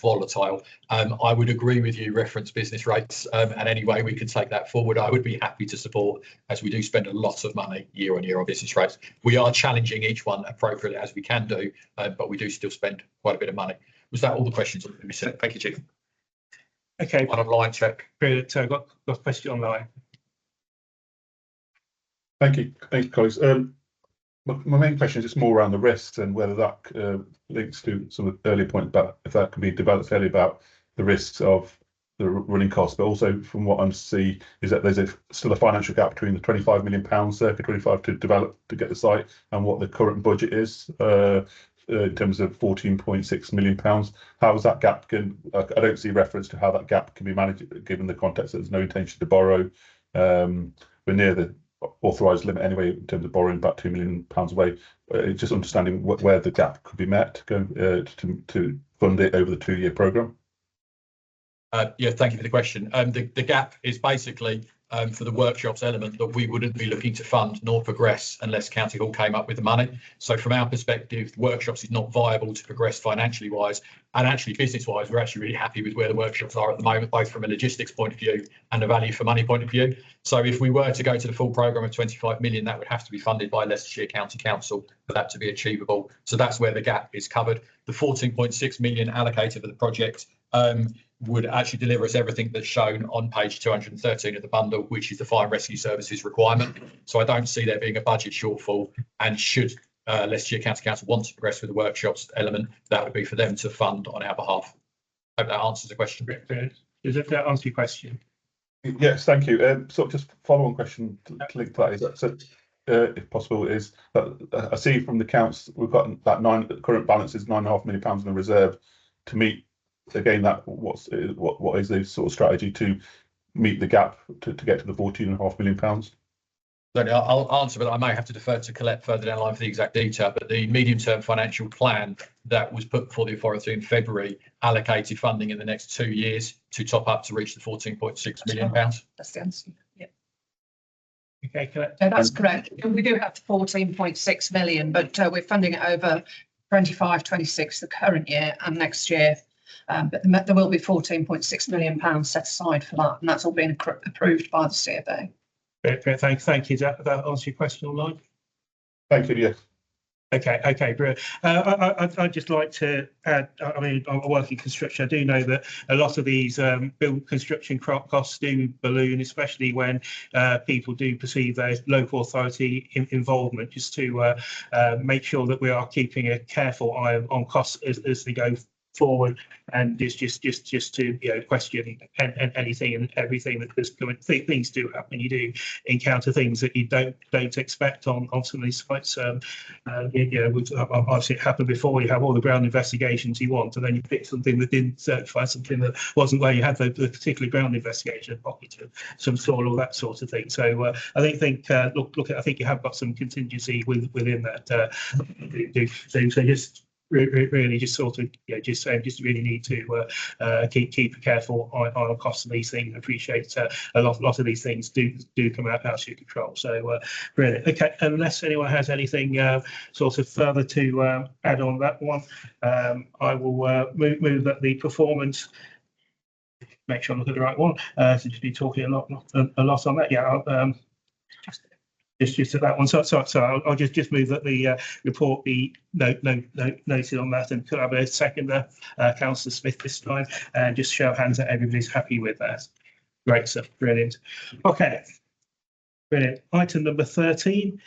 volatile. I would agree with you, reference business rates, and any way we can take that forward, I would be happy to support, as we do spend a lot of money year on year on business rates. We are challenging each one appropriately as we can do, but we do still spend quite a bit of money. Was that all the questions? Thank you, Chief. Okay. One online check. Brilliant. Got a question online. Thank you, colleagues. My main question is just more around the risks and whether that links to some of the earlier point about if that can be developed early about the risks of the running costs, but also from what I see is that there's still a financial gap between the £25 million, circa 25 to develop to get the site, and what the current budget is. In terms of £14.6 million, how is that gap? I don't see reference to how that gap can be managed, given the context that there's no intention to borrow. We're near the authorised limit anyway in terms of borrowing about £2 million away. Just understanding where the gap could be met to fund it over the 2-year programme. Yeah, thank you for the question. The gap is basically for the workshops element that we wouldn't be looking to fund nor progress unless County Hall came up with the money. So from our perspective, workshops is not viable to progress financially wise, and actually business wise, we're actually really happy with where the workshops are at the moment, both from a logistics point of view and a value for money point of view. So if we were to go to the full programme of 25 million, that would have to be funded by Leicestershire County Council for that to be achievable. So that's where the gap is covered. The 14.6 million allocated for the project would actually deliver us everything that's shown on page 213 of the bundle, which is the fire and rescue services requirement. So I don't see there being a budget shortfall, and should Leicestershire County Council want to progress with the workshops element, that would be for them to fund on our behalf. Hope that answers the question. Does that answer your question? Yes, thank you. So just follow on question to link to that is that, so, if possible, is that I see from the accounts we've got that the current balance is £9.5 million in the reserve to meet again that what is the sort of strategy to meet the gap to get to the £14.5 million? I'll answer, but I may have to defer to Colette further down the line for the exact detail. But the medium-term financial plan that was put before the authority in February allocated funding in the next 2 years to top up to reach the £14.6 million. That's the answer. Yeah. Okay, Colette. No, that's correct. We do have the 14.6 million, but we're funding it over 25, 26, the current year and next year. But there will be £14.6 million set aside for that, and that's all been approved by the CFA. Great, thank you. Does that answer your question online? Thank you, yes. Okay, brilliant. I'd just like to add, I mean, I work in construction. I do know that a lot of these build construction costs do balloon, especially when people do perceive their local authority involvement, just to make sure that we are keeping a careful eye on costs as they go forward, and just to question anything and everything that there's coming. Things do happen. You do encounter things that you don't expect on some of these sites. I've seen it happen before. You have all the ground investigations you want, and then you pick something that didn't certify, something that wasn't where you had the particular ground investigation, pocket of some soil or that sort of thing. So I think I think you have got some contingency within that. So just really just sort of just really need to keep a careful eye on costs of these things. Appreciate a lot of these things do come out of your control. So brilliant. Okay, unless anyone has anything sort of further to add on that one, I will move that the performance. Make sure I look at the right one. So just be talking a lot on that. Yeah. Just to that one. So I'll just move that the report be noted on that, and could I have a seconder, Councillor Smith this time, and just show of hands that everybody's happy with that. Great stuff, brilliant. Okay. Brilliant. Item number 13,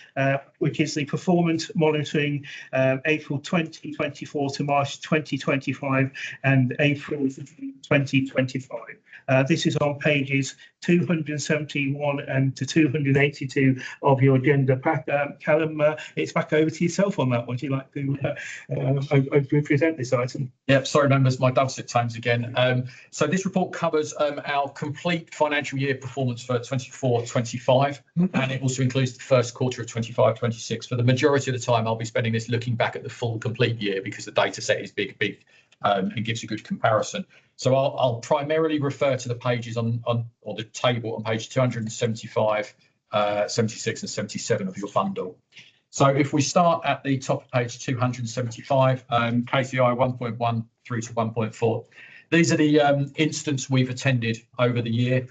which is the performance monitoring, April 2024 to March 2025 and April 2025. This is on pages 271 and to 282 of your agenda pack. Callum, it's back over to yourself on that. Would you like to present this item? Yep, sorry members, my dulcet tones again. So this report covers our complete financial year performance for 24-25, and it also includes the first quarter of 25-26. For the majority of the time, I'll be spending this looking back at the full complete year because the data set is big and gives a good comparison. So I'll primarily refer to the pages on or the table on page 275, 76 and 77 of your bundle. So if we start at the top of page 275, KCI 1.1 through to 1.4, these are the incidents we've attended over the year.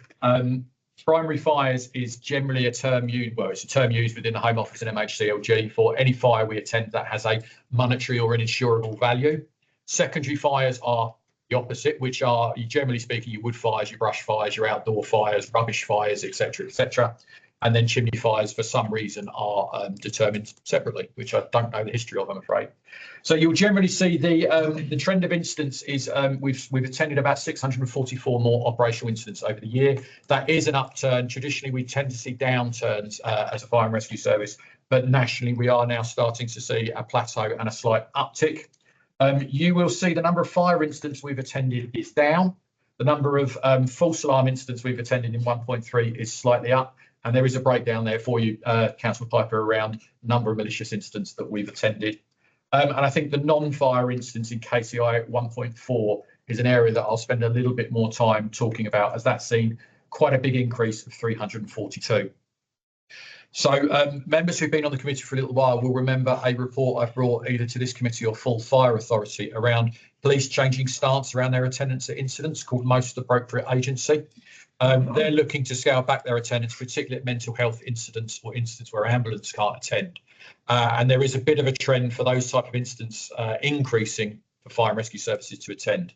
Primary fires is generally a term used, well, it's a term used within the Home Office and MHCLG for any fire we attend that has a monetary or an insurable value. Secondary fires are the opposite, which are, generally speaking, your wood fires, your brush fires, your outdoor fires, rubbish fires, etc., etc. And then chimney fires, for some reason, are determined separately, which I don't know the history of, I'm afraid. So you'll generally see the trend of incidents is we've attended about 644 more operational incidents over the year. That is an upturn. Traditionally, we tend to see downturns as a fire and rescue service, but nationally, we are now starting to see a plateau and a slight uptick. You will see the number of fire incidents we've attended is down. The number of false alarm incidents we've attended in 1.3 is slightly up. And there is a breakdown there for you, Councillor Piper, around number of malicious incidents that we've attended. And I think the non-fire incidents in KCI 1.4 is an area that I'll spend a little bit more time talking about, as that's seen quite a big increase of 342. So members who've been on the committee for a little while will remember a report I've brought either to this committee or full fire authority around police changing stance around their attendance at incidents, called Most Appropriate Agency. They're looking to scale back their attendance, particularly at mental health incidents or incidents where ambulance can't attend. And there is a bit of a trend for those type of incidents increasing for fire and rescue services to attend.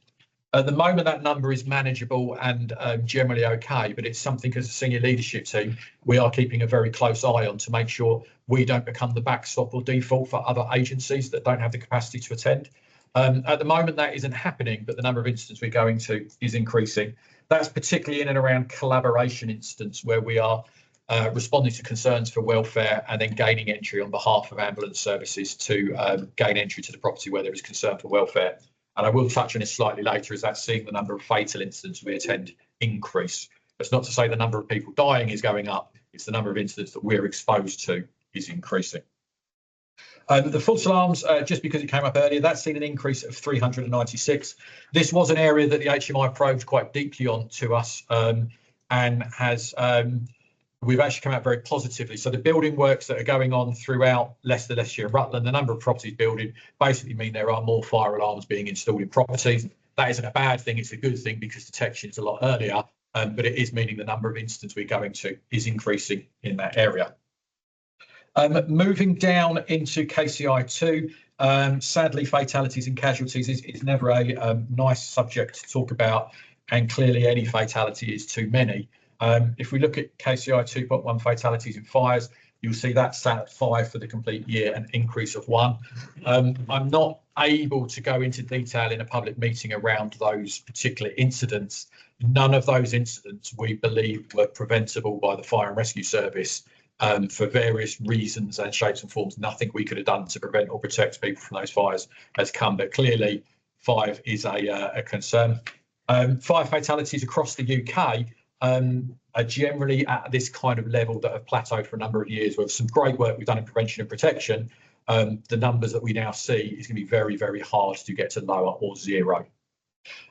At the moment, that number is manageable and generally okay, but it's something as a senior leadership team, we are keeping a very close eye on to make sure we don't become the backstop or default for other agencies that don't have the capacity to attend. At the moment, that isn't happening, but the number of incidents we're going to is increasing. That's particularly in and around collaboration incidents where we are responding to concerns for welfare and then gaining entry on behalf of ambulance services to gain entry to the property where there is concern for welfare. And I will touch on this slightly later, is that seeing the number of fatal incidents we attend increase. That's not to say the number of people dying is going up, it's the number of incidents that we're exposed to is increasing. The false alarms, just because it came up earlier, that's seen an increase of 396. This was an area that the HMI probed quite deeply on to us and has we've actually come out very positively. So the building works that are going on throughout Leicester, Leicestershire and Rutland, the number of properties building basically mean there are more fire alarms being installed in properties. That isn't a bad thing, it's a good thing because detection is a lot earlier, but it is meaning the number of incidents we're going to is increasing in that area. Moving down into KCI 2, sadly fatalities and casualties is never a nice subject to talk about, and clearly any fatality is too many. If we look at KCI 2.1 fatalities in fires, you'll see that's sat at 5 for the complete year, an increase of 1. I'm not able to go into detail in a public meeting around those particular incidents. None of those incidents we believe were preventable by the fire and rescue service for various reasons and shapes and forms. Nothing we could have done to prevent or protect people from those fires has come, but clearly 5 is a concern. Fire fatalities across the UK are generally at this kind of level that have plateaued for a number of years. With some great work we've done in prevention and protection, the numbers that we now see is going to be very, very hard to get to lower or 0.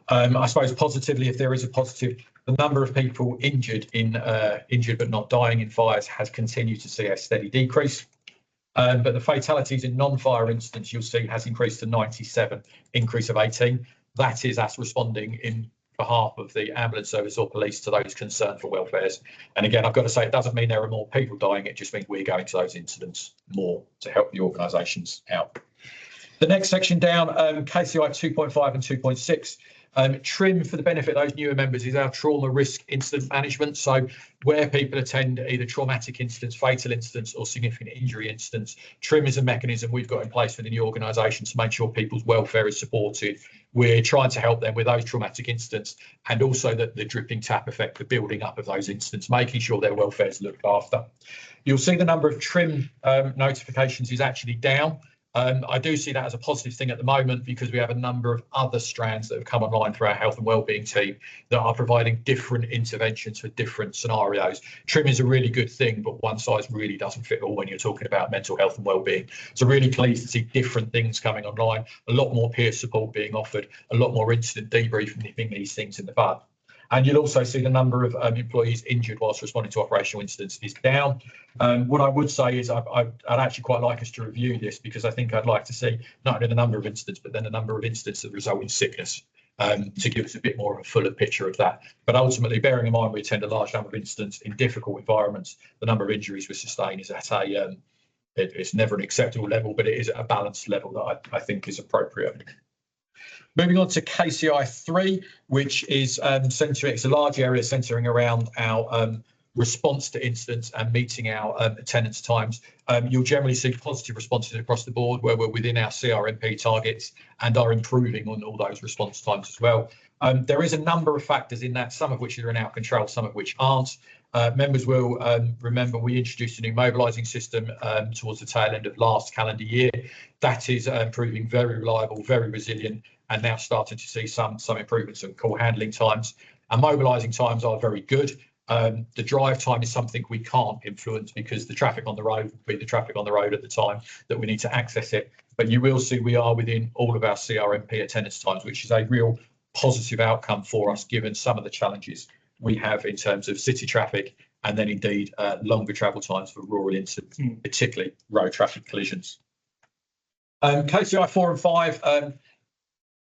I suppose positively, if there is a positive, the number of people injured but not dying in fires has continued to see a steady decrease. But the fatalities in non-fire incidents you'll see has increased to 97, increase of 18. That is us responding in behalf of the ambulance service or police to those concerned for welfares. And again, I've got to say, it doesn't mean there are more people dying, it just means we're going to those incidents more to help the organisations out. The next section down, KCI 2.5 and 2.6. TRIM, for the benefit of those newer members, is our trauma risk incident management. So where people attend either traumatic incidents, fatal incidents or significant injury incidents, TRIM is a mechanism we've got in place within the organisation to make sure people's welfare is supported. We're trying to help them with those traumatic incidents and also the dripping tap effect, the building up of those incidents, making sure their welfare is looked after. You'll see the number of TRIM notifications is actually down. I do see that as a positive thing at the moment because we have a number of other strands that have come online for our health and wellbeing team that are providing different interventions for different scenarios. TRIM is a really good thing, but one size really doesn't fit all when you're talking about mental health and wellbeing. So really pleased to see different things coming online, a lot more peer support being offered, a lot more incident debriefing, nipping these things in the bud. And you'll also see the number of employees injured whilst responding to operational incidents is down. What I would say is I'd actually quite like us to review this because I think I'd like to see not only the number of incidents, but then the number of incidents that result in sickness to give us a bit more of a fuller picture of that. But ultimately, bearing in mind we attend a large number of incidents in difficult environments, the number of injuries we sustain is at a, it's never an acceptable level, but it is at a balanced level that I think is appropriate. Moving on to KCI 3, which is centering, it's a large area centering around our response to incidents and meeting our attendance times. You'll generally see positive responses across the board where we're within our CRMP targets and are improving on all those response times as well. There is a number of factors in that, some of which are in our control, some of which aren't. Members will remember we introduced a new mobilising system towards the tail end of last calendar year. That is proving very reliable, very resilient, and now starting to see some improvements in call handling times. Our mobilising times are very good. The drive time is something we can't influence because the traffic on the road will be the traffic on the road at the time that we need to access it. But you will see we are within all of our CRMP attendance times, which is a real positive outcome for us given some of the challenges we have in terms of city traffic, and then indeed longer travel times for rural incidents, particularly road traffic collisions. KCI 4 and 5,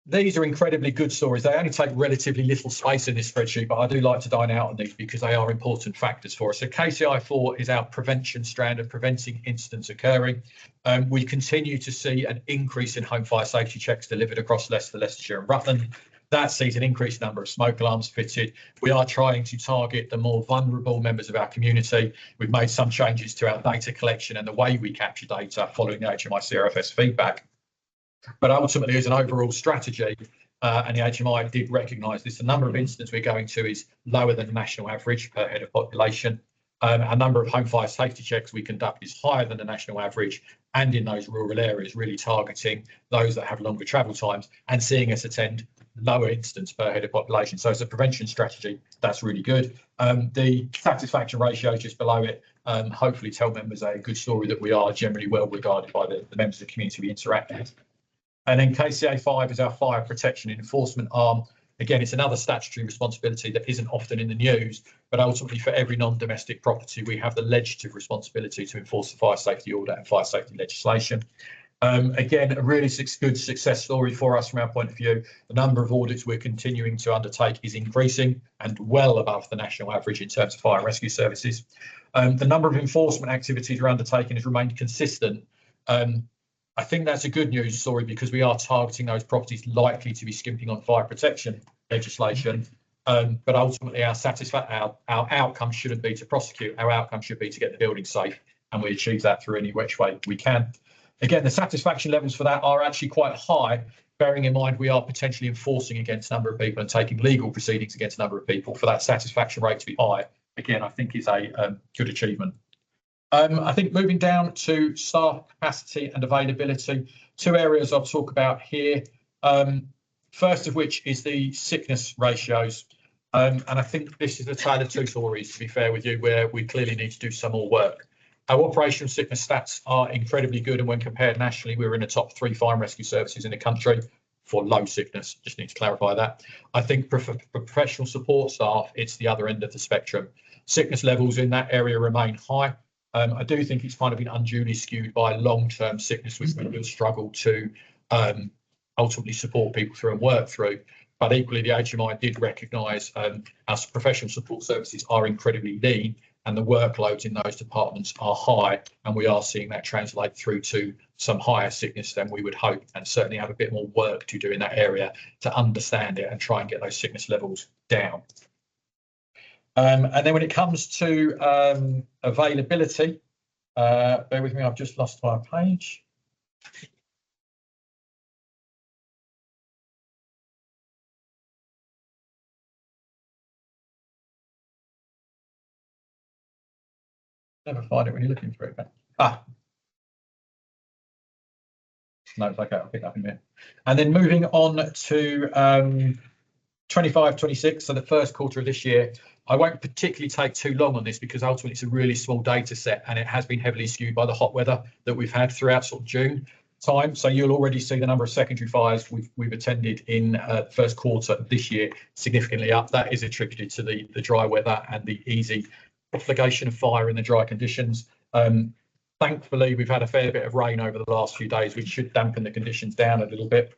these are incredibly good stories. They only take relatively little space in this spreadsheet, but I do like to dine out on these because they are important factors for us. So KCI 4 is our prevention strand of preventing incidents occurring. We continue to see an increase in home fire safety checks delivered across Leicester, Leicestershire and Rutland. That sees an increased number of smoke alarms fitted. We are trying to target the more vulnerable members of our community. We've made some changes to our data collection and the way we capture data following the HMI CRFS feedback. But ultimately, as an overall strategy, and the HMI did recognise this, the number of incidents we're going to is lower than the national average per head of population. Our number of home fire safety checks we conduct is higher than the national average, and in those rural areas, really targeting those that have longer travel times and seeing us attend lower incidents per head of population. So as a prevention strategy, that's really good. The satisfaction ratio just below it hopefully tell members a good story that we are generally well regarded by the members of the community we interact with. And then KCA 5 is our fire protection and enforcement arm. Again, it's another statutory responsibility that isn't often in the news, but ultimately for every non-domestic property, we have the legislative responsibility to enforce the fire safety order and fire safety legislation. Again, a really good success story for us from our point of view. The number of audits we're continuing to undertake is increasing and well above the national average in terms of fire and rescue services. The number of enforcement activities we're undertaking has remained consistent. I think that's a good news story because we are targeting those properties likely to be skimping on fire protection legislation. But ultimately, our outcome shouldn't be to prosecute. Our outcome should be to get the building safe, and we achieve that through any which way we can. Again, the satisfaction levels for that are actually quite high, bearing in mind we are potentially enforcing against a number of people and taking legal proceedings against a number of people. For that satisfaction rate to be high, again, I think is a good achievement. I think moving down to staff capacity and availability, two areas I'll talk about here. First of which is the sickness ratios. And I think this is a tale of two stories, to be fair with you, where we clearly need to do some more work. Our operational sickness stats are incredibly good, and when compared nationally, we're in the top 3 fire and rescue services in the country for low sickness. Just need to clarify that. I think for professional support staff, it's the other end of the spectrum. Sickness levels in that area remain high. I do think it's kind of been unduly skewed by long-term sickness, which we will struggle to ultimately support people through and work through. But equally, the HMI did recognise our professional support services are incredibly lean, and the workloads in those departments are high, and we are seeing that translate through to some higher sickness than we would hope, and certainly have a bit more work to do in that area to understand it and try and get those sickness levels down. And then when it comes to availability, bear with me, I've just lost my page. Never find it when you're looking for it. But, no, it's okay, I'll pick it up in a minute. And then moving on to 25, 26, so the first quarter of this year. I won't particularly take too long on this because ultimately it's a really small data set, and it has been heavily skewed by the hot weather that we've had throughout sort of June time. So you'll already see the number of secondary fires we've attended in the first quarter of this year significantly up. That is attributed to the dry weather and the easy propagation of fire in the dry conditions. Thankfully, we've had a fair bit of rain over the last few days, which should dampen the conditions down a little bit.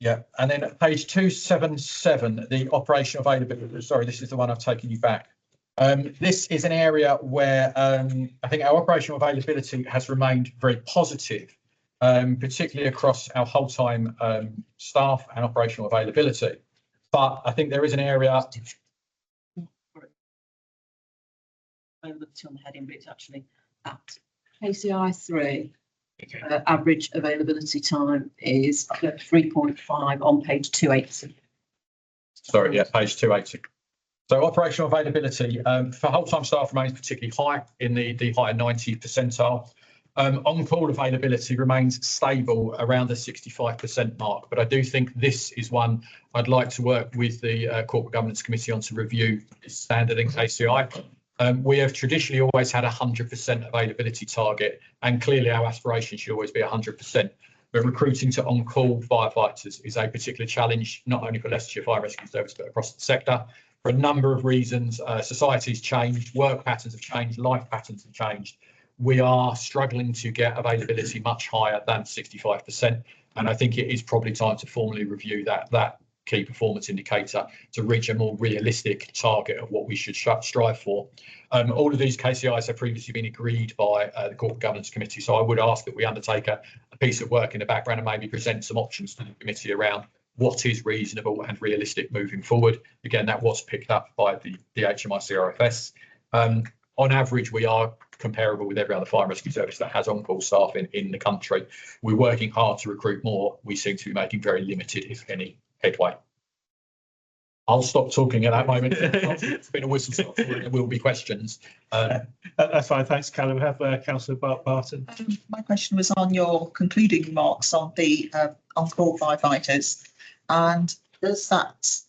Yeah, and then at page 277, the operational availability. Sorry, this is the one I've taken you back. This is an area where I think our operational availability has remained very positive, particularly across our whole-time staff and operational availability. But I think there is an area. Availability on the heading, but it's actually at KCI 3. Average availability time is 3.5 on page 280. Sorry, yeah, page 280. So operational availability for whole-time staff remains particularly high in the higher 90th percentile. On-call availability remains stable around the 65% mark, but I do think this is one I'd like to work with the Corporate Governance Committee on to review this standard in KCI. We have traditionally always had 100% availability target, and clearly our aspiration should always be 100%. But recruiting to on-call firefighters is a particular challenge, not only for Leicestershire Fire Rescue Service, but across the sector. For a number of reasons, society's changed, work patterns have changed, life patterns have changed. We are struggling to get availability much higher than 65%. And I think it is probably time to formally review that key performance indicator to reach a more realistic target of what we should strive for. All of these KCIs have previously been agreed by the Corporate Governance Committee, so I would ask that we undertake a piece of work in the background and maybe present some options to the committee around what is reasonable and realistic moving forward. Again, that was picked up by the HMI CRFS. On average, we are comparable with every other fire and rescue service that has on-call staff in the country. We're working hard to recruit more. We seem to be making very limited, if any, headway. I'll stop talking at that moment. It's been a whistle stop. There will be questions. That's fine. Thanks, Callum. We have Councillor Barton. My question was on your concluding remarks on the on-call firefighters, and does that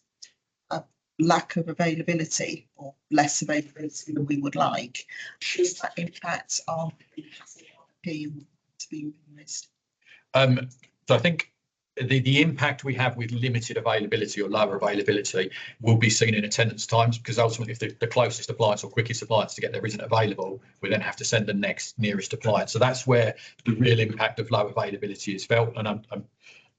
lack of availability or less availability than we would like, does that impact on the capacity to be released? So I think the impact we have with limited availability or lower availability will be seen in attendance times, because ultimately if the closest appliance or quickest appliance to get there isn't available, we then have to send the next nearest appliance. So that's where the real impact of low availability is felt. And I'm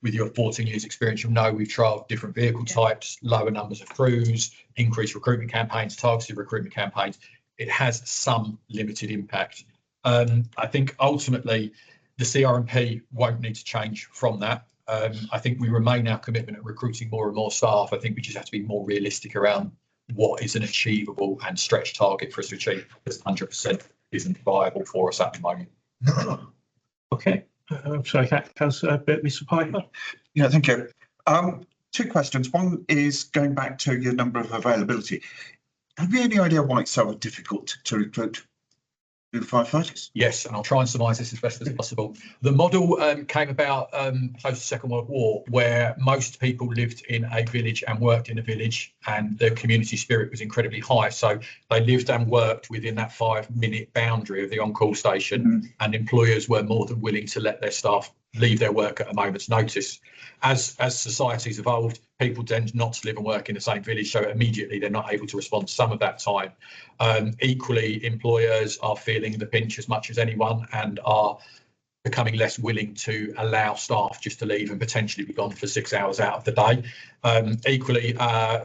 with your 14 years experience, you'll know we've trialled different vehicle types, lower numbers of crews, increased recruitment campaigns, targeted recruitment campaigns. It has some limited impact. I think ultimately the CRMP won't need to change from that. I think we remain our commitment at recruiting more and more staff. I think we just have to be more realistic around what is an achievable and stretched target for us to achieve, because 100% isn't viable for us at the moment. Okay. I'm sorry, Councillor Mr. Piper. Yeah, thank you. Two questions. One is going back to your number of availability. Have you any idea why it's so difficult to recruit new firefighters? Yes, and I'll try and surmise this as best as possible. The model came about post the Second World War, where most people lived in a village and worked in a village, and the community spirit was incredibly high. So they lived and worked within that 5-minute boundary of the on-call station, and employers were more than willing to let their staff leave their work at a moment's notice. As society's evolved, people tend not to live and work in the same village, so immediately they're not able to respond to some of that time. Equally, employers are feeling the pinch as much as anyone and are becoming less willing to allow staff just to leave and potentially be gone for 6 hours out of the day. Equally,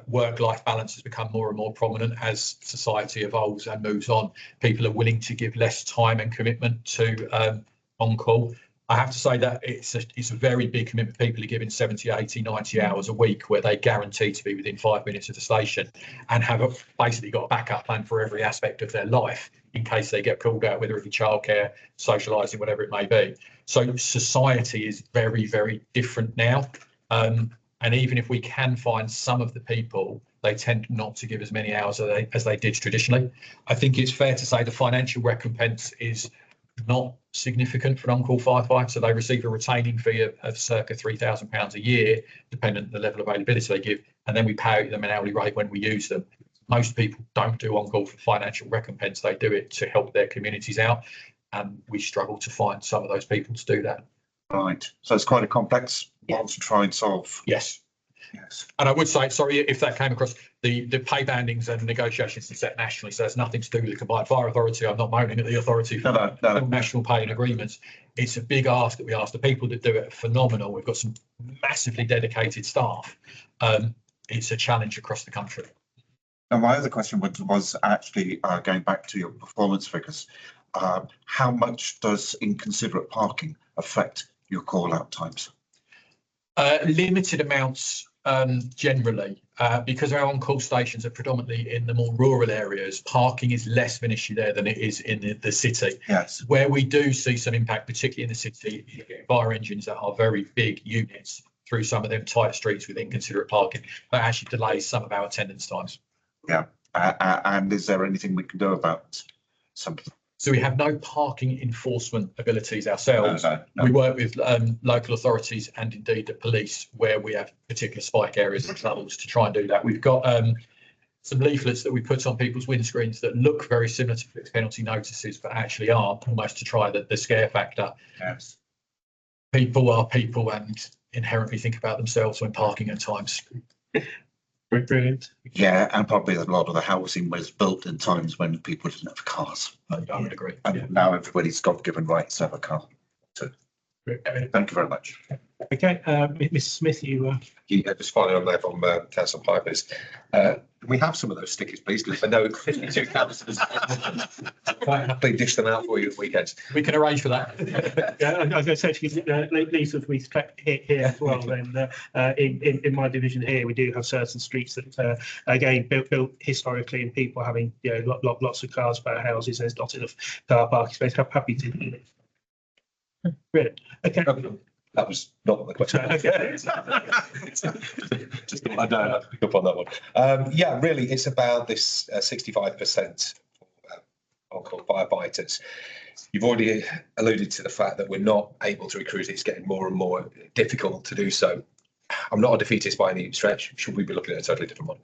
work-life balance has become more and more prominent as society evolves and moves on. People are willing to give less time and commitment to on-call. I have to say that it's a very big commitment. People are giving 70, 80, 90 hours a week where they guarantee to be within 5 minutes of the station and have basically got a backup plan for every aspect of their life in case they get called out, whether it be childcare, socialising, whatever it may be. So society is very, very different now. And even if we can find some of the people, they tend not to give as many hours as they did traditionally. I think it's fair to say the financial recompense is not significant for an on-call firefighter. They receive a retaining fee of circa £3,000 a year, depending on the level of availability they give, and then we pay them an hourly rate when we use them. Most people don't do on-call for financial recompense. They do it to help their communities out, and we struggle to find some of those people to do that. Right. So it's quite a complex one to try and solve. Yes. Yes. And I would say, sorry if that came across, the pay bandings and negotiations are set nationally, so it's nothing to do with the Combined Fire Authority. I'm not moaning at the authority for national pay and agreements. It's a big ask that we ask. The people that do it are phenomenal. We've got some massively dedicated staff. It's a challenge across the country. And my other question was actually going back to your performance figures. How much does inconsiderate parking affect your call-out times? Limited amounts generally, because our on-call stations are predominantly in the more rural areas. Parking is less of an issue there than it is in the city. Yes. Where we do see some impact, particularly in the city, fire engines that are very big units through some of them tight streets with inconsiderate parking, that actually delays some of our attendance times. Yeah. And is there anything we can do about something? So we have no parking enforcement abilities ourselves. No. We work with local authorities and indeed the police where we have particular spike areas and troubles to try and do that. We've got some leaflets that we put on people's windscreens that look very similar to fixed penalty notices, but actually aren't, almost to try the scare factor. Yes. People are people and inherently think about themselves when parking at times. Brilliant. Yeah, and probably a lot of the housing was built in times when people didn't have cars. I would agree. And now everybody's got given rights to have a car. So, thank you very much. Okay, Mrs. Smith, you. Yeah, just following on there from Councillor Piper's. Can we have some of those stickers, please? Because I know 52 councillors quite happily dish them out for you at weekends. We can arrange for that. Yeah, I was going to say to you, Lisa, we here as well. Then in my division here, we do have certain streets that again built historically, and people having lots of cars for houses. There's not enough car parking space. I'm happy to. Brilliant. Okay. That was not the question. Okay. Just thought I'd pick up on that one. Yeah, really, it's about this 65% on-call firefighters. You've already alluded to the fact that we're not able to recruit. It's getting more and more difficult to do so. I'm not a defeatist by any stretch. Should we be looking at a totally different one?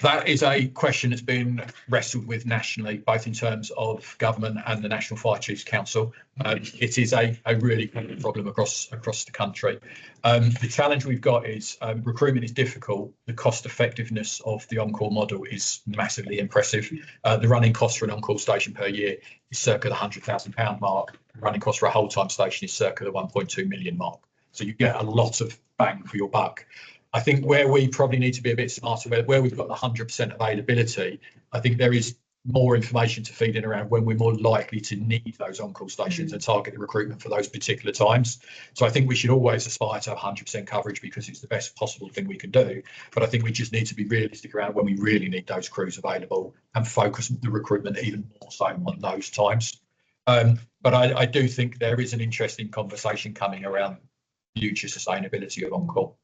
That is a question that's been wrestled with nationally, both in terms of government and the National Fire Chiefs Council. It is a really common problem across the country. The challenge we've got is recruitment is difficult. The cost effectiveness of the on-call model is massively impressive. The running cost for an on-call station per year is circa the £100,000 mark. The running cost for a whole-time station is circa the 1.2 million mark. So you get a lot of bang for your buck. I think where we probably need to be a bit smarter, where we've got the 100% availability, I think there is more information to feed in around when we're more likely to need those on-call stations and target the recruitment for those particular times. So I think we should always aspire to have 100% coverage because it's the best possible thing we can do. But I think we just need to be realistic around when we really need those crews available and focus the recruitment even more so on those times. But I do think there is an interesting conversation coming around future sustainability of on-call.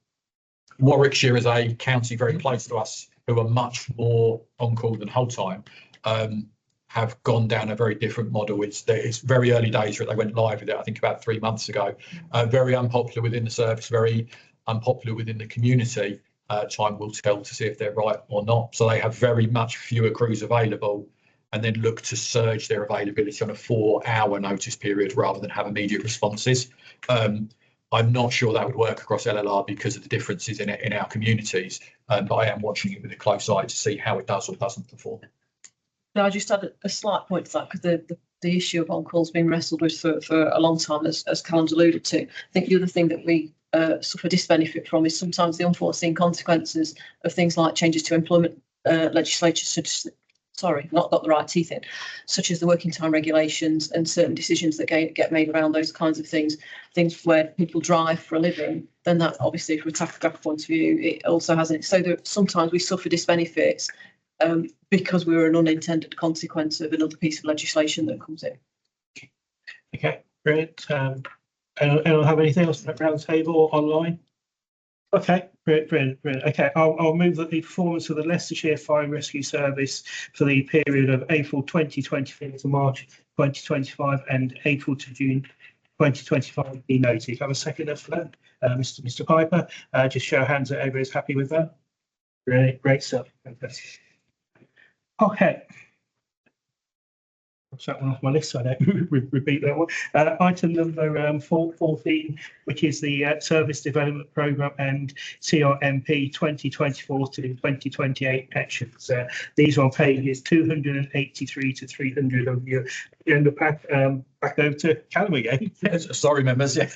Warwickshire is a county very close to us who are much more on-call than whole-time, have gone down a very different model. It's very early days that they went live with it, I think about 3 months ago. Very unpopular within the service, very unpopular within the community. Time will tell to see if they're right or not. So they have very much fewer crews available and then look to surge their availability on a 4-hour notice period rather than have immediate responses. I'm not sure that would work across LLR because of the differences in our communities, but I am watching it with a close eye to see how it does or doesn't perform. I just add a slight point to that because the issue of on-call has been wrestled with for a long time, as Callum's alluded to. I think the other thing that we suffer disbenefit from is sometimes the unforeseen consequences of things like changes to employment legislation, not got the right teeth in, such as the working time regulations and certain decisions that get made around those kinds of things where people drive for a living, then that obviously from a tachograph point of view, it also has it. So that sometimes we suffer disbenefits because we're an unintended consequence of another piece of legislation that comes in. Okay, brilliant. Anyone have anything else around the table or online? Okay, brilliant. Okay, I'll move that the performance of the Leicestershire Fire and Rescue Service for the period of April 2024 to March 2025 and April to June 2025 be noted. Have a second for that, Mr. Piper. Just show hands that everybody's happy with that. Great stuff. Fantastic. Okay. That one off my list, so I don't repeat that one. Item number 14, which is the Service Development Programme and CRMP 2024 to 2028 actions. These are on pages 283 to 300 of your agenda pack. Back over to Callum again. Sorry, members. Yeah.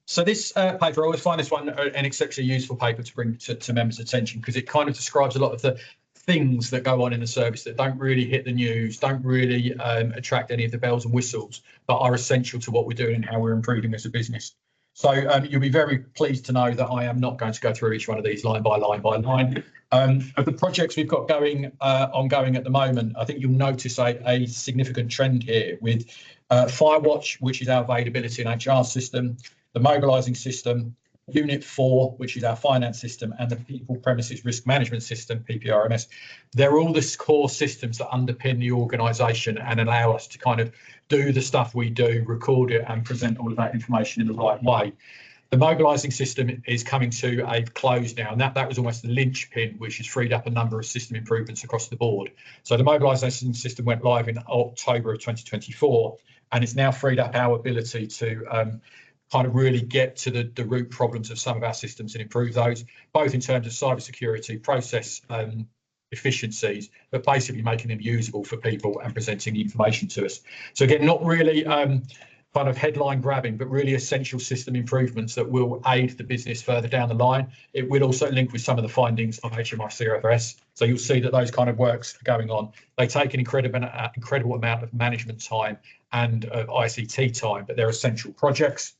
So this paper, I always find this one an exceptionally useful paper to bring to members' attention because it kind of describes a lot of the things that go on in the service that don't really hit the news, don't really attract any of the bells and whistles, but are essential to what we're doing and how we're improving as a business. So you'll be very pleased to know that I am not going to go through each one of these line by line by line. Of the projects we've got ongoing at the moment, I think you'll notice a significant trend here with Firewatch, which is our availability and HR system, the mobilising system, Unit 4, which is our finance system, and the People Premises Risk Management System, PPRMS. They're all the core systems that underpin the organisation and allow us to kind of do the stuff we do, record it and present all of that information in the right way. The mobilising system is coming to a close now, and that was almost the linchpin, which has freed up a number of system improvements across the board. So the mobilisation system went live in October of 2024, and it's now freed up our ability to kind of really get to the root problems of some of our systems and improve those, both in terms of cybersecurity, process efficiencies, but basically making them usable for people and presenting the information to us. So again, not really kind of headline grabbing, but really essential system improvements that will aid the business further down the line. It will also link with some of the findings of HMI CFS. So you'll see that those kind of works are going on. They take an incredible amount of management time and of ICT time, but they're essential projects.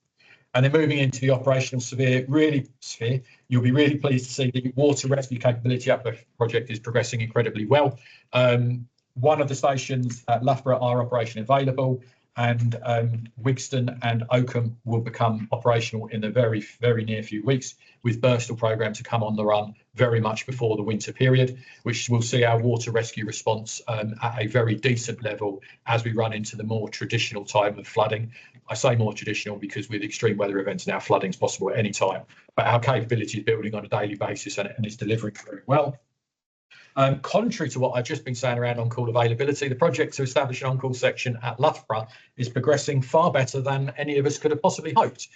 And then moving into the operational sphere, you'll be really pleased to see the water rescue capability uplift project is progressing incredibly well. One of the stations at Loughborough are operation available, and Wigston and Oakham will become operational in the very, very near few weeks, with Birstall programme to come on the run very much before the winter period, which will see our water rescue response at a very decent level as we run into the more traditional time of flooding. I say more traditional because with extreme weather events now, flooding is possible at any time, but our capability is building on a daily basis and it's delivering very well. Contrary to what I've just been saying around on-call availability, the project to establish an on-call section at Loughborough is progressing far better than any of us could have possibly hoped.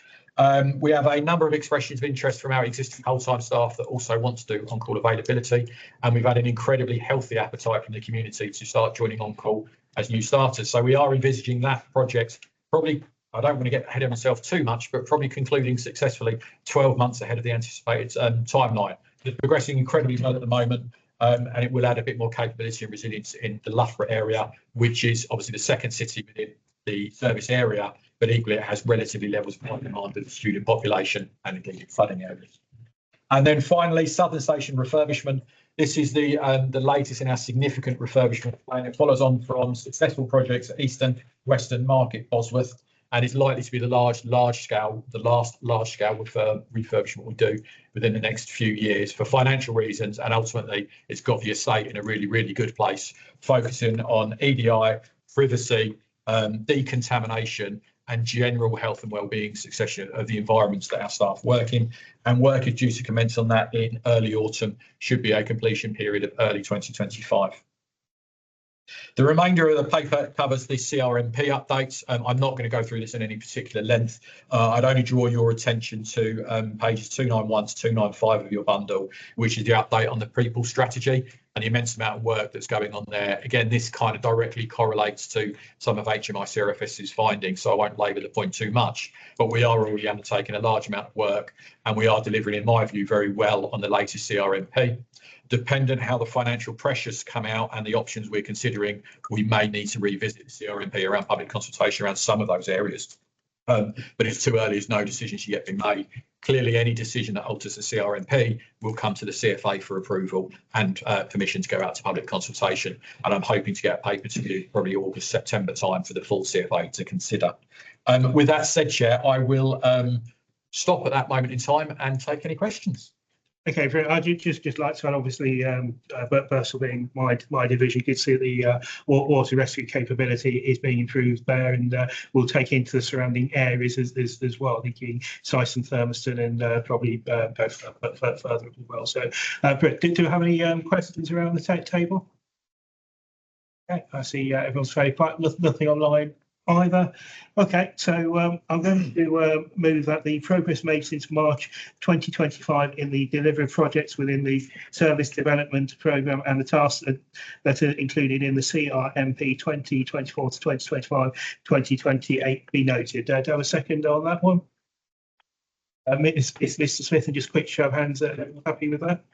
We have a number of expressions of interest from our existing whole-time staff that also want to do on-call availability, and we've had an incredibly healthy appetite from the community to start joining on-call as new starters. So we are envisaging that project probably, I don't want to get ahead of myself too much, but probably concluding successfully 12 months ahead of the anticipated timeline. It's progressing incredibly well at the moment. And it will add a bit more capability and resilience in the Loughborough area, which is obviously the second city within the service area, but equally it has relatively levels of high demand of the student population and indeed flooding areas. And then finally, Southern Station refurbishment. This is the latest in our significant refurbishment plan. It follows on from successful projects at Eastern, Western, Market, Bosworth, and is likely to be the last large scale refurbishment we do within the next few years for financial reasons. And ultimately, it's got the estate in a really, really good place, focusing on EDI, privacy, decontamination, and general health and wellbeing succession of the environments that our staff work in. And work is due to commence on that in early autumn, should be a completion period of early 2025. The remainder of the paper covers the CRMP updates. I'm not going to go through this in any particular length. I'd only draw your attention to pages 291 to 295 of your bundle, which is the update on the people strategy and the immense amount of work that's going on there. Again, this kind of directly correlates to some of HMI CFS's findings, so I won't labour the point too much, but we are already undertaking a large amount of work and we are delivering, in my view, very well on the latest CRMP. Dependent how the financial pressures come out and the options we're considering, we may need to revisit the CRMP around public consultation around some of those areas. But it's too early, there's no decisions yet been made. Clearly, any decision that alters the CRMP will come to the CFA for approval and permission to go out to public consultation. And I'm hoping to get a paper to you probably August, September time for the full CFA to consider. With that said, Chair, I will stop at that moment in time and take any questions. Okay, I'd just like to add, obviously, Birstall being my division, you could see the water rescue capability is being improved there, and we'll take into the surrounding areas as well, thinking Sice and Thermiston and probably both further as well. So, Britt, do you have any questions around the table? Okay, I see everyone's very quiet, nothing online either. Okay, so I'm going to move that the progress made since March 2025 in the delivered projects within the service development programme and the tasks that are included in the CRMP 2024 to 2025, 2028 be noted. Do I have a second on that one? It's Mr. Smith, and just quick show of hands. Happy with that?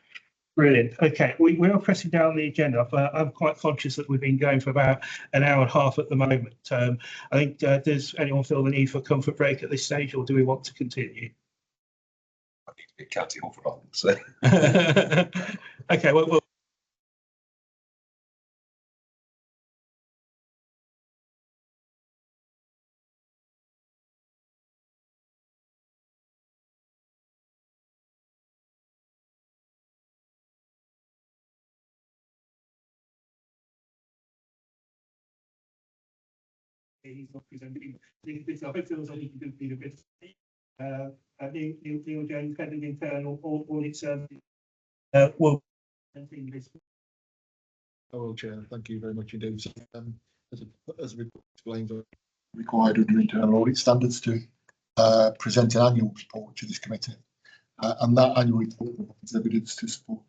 Brilliant. Okay, we are pressing down the agenda. I'm quite conscious that we've been going for about an hour and a half at the moment. I think, does anyone feel the need for a comfort break at this stage, or do we want to continue? I need to be counting off and on. So. Okay, well. He's not presenting. I hope feels like he can do a bit. Neil Jones, head of internal audit services, will presenting this. Oh, Chair, thank you very much indeed. So, as we explained, required under internal audit standards to present an annual report to this committee, and that annual report provides evidence to support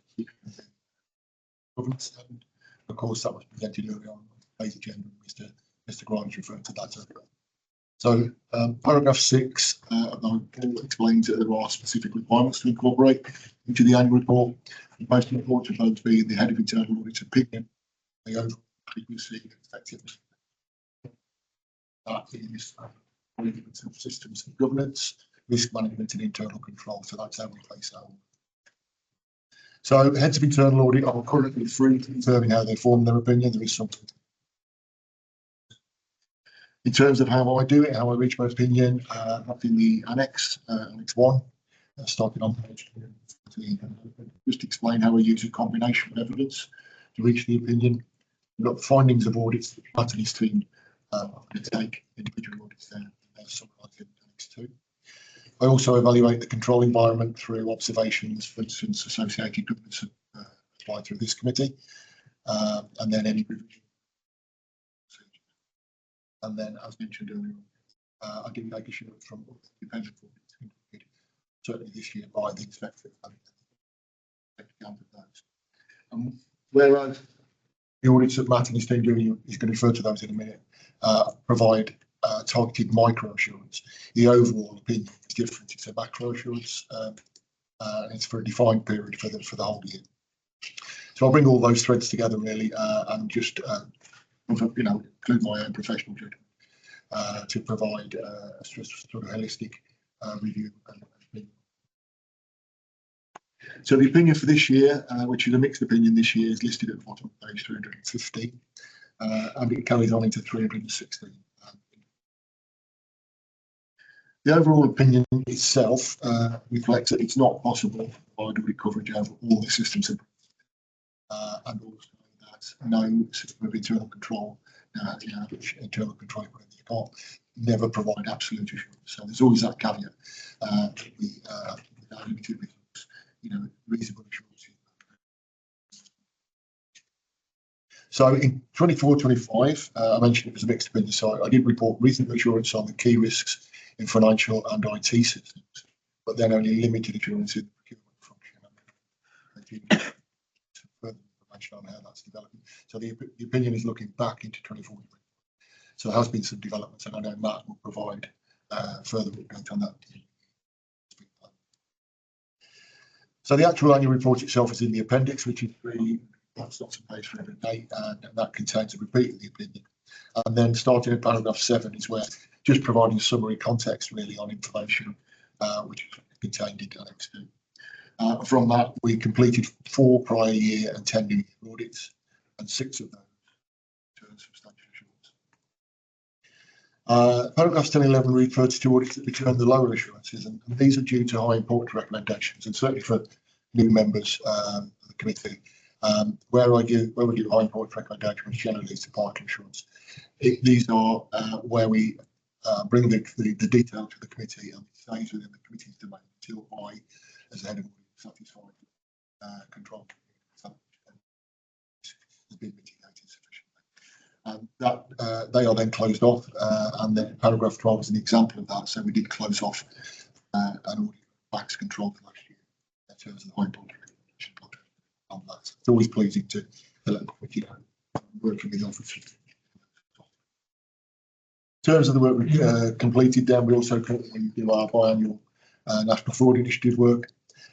governance. And of course, that was presented earlier on today's agenda. Mr. Grimes referred to that earlier. So, paragraph 6 of the report explains that there are specific requirements to incorporate into the annual report. The most important of those being the head of internal audit's opinion, the overall adequacy and effectiveness that is management of systems and governance, risk management and internal control. So that's how we place that. So heads of internal audit are currently free to determine how they form their opinion. There is something. In terms of how I do it, how I reach my opinion, that's in the annex, annex 1, starting on page 14. Just explain how I use a combination of evidence to reach the opinion. We've got the findings of audits that Matt and his team take individual audits there, summarised in annex 2. I also evaluate the control environment through observations, for instance, associated governance applied through this committee, and then any revision. And then, as mentioned earlier, I do take assurance from independent audits, certainly this year by the inspector. Whereas the audits that Matt and his team do, he's going to refer to those in a minute, provide targeted micro assurance. The overall opinion is different. It's a macro assurance. It's for a defined period for the whole year. So I'll bring all those threads together really, and just include my own professional judgment to provide a sort of holistic review and opinion. So the opinion for this year, which is a mixed opinion this year, is listed at the bottom of page 315, and it carries on into 316. The overall opinion itself reflects that it's not possible to provide a coverage over all the systems, and also that no system of internal control, internal control, whatever you call, never provide absolute assurance. So there's always that caveat. Without limited results, reasonable assurance. So in 24-25, I mentioned it was a mixed opinion. So I did report reasonable assurance on the key risks in financial and IT systems, but then only limited assurance in the procurement function. Further information on how that's developing. So the opinion is looking back into 24. So there has been some developments, and I know Matt will provide further update on that. So the actual annual report itself is in the appendix, which is that's not on page 308, and that contains a repeat of the opinion. And then starting at paragraph 7 is where just providing summary context really on information which is contained in annex 2. From that, we completed 4 prior year and 10 new year audits, and 6 of those returned substantial assurance. Paragraphs 10 and 11 refer to audits that return the lower assurances, and these are due to high importance recommendations, and certainly for new members of the committee. Where we do high importance recommendations, generally it's to partial assurance. These are where we bring the detail to the committee, and it stays within the committee's domain until I, as the head of audit, satisfied control has been mitigated sufficiently. That they are then closed off, and then paragraph 12 is an example of that. So we did close off an audit backs control for last year in terms of the high importance recommendation on that. It's always pleasing to let the committee know working with the office. In terms of the work we completed, then we also currently do our biannual National Fraud Initiative work,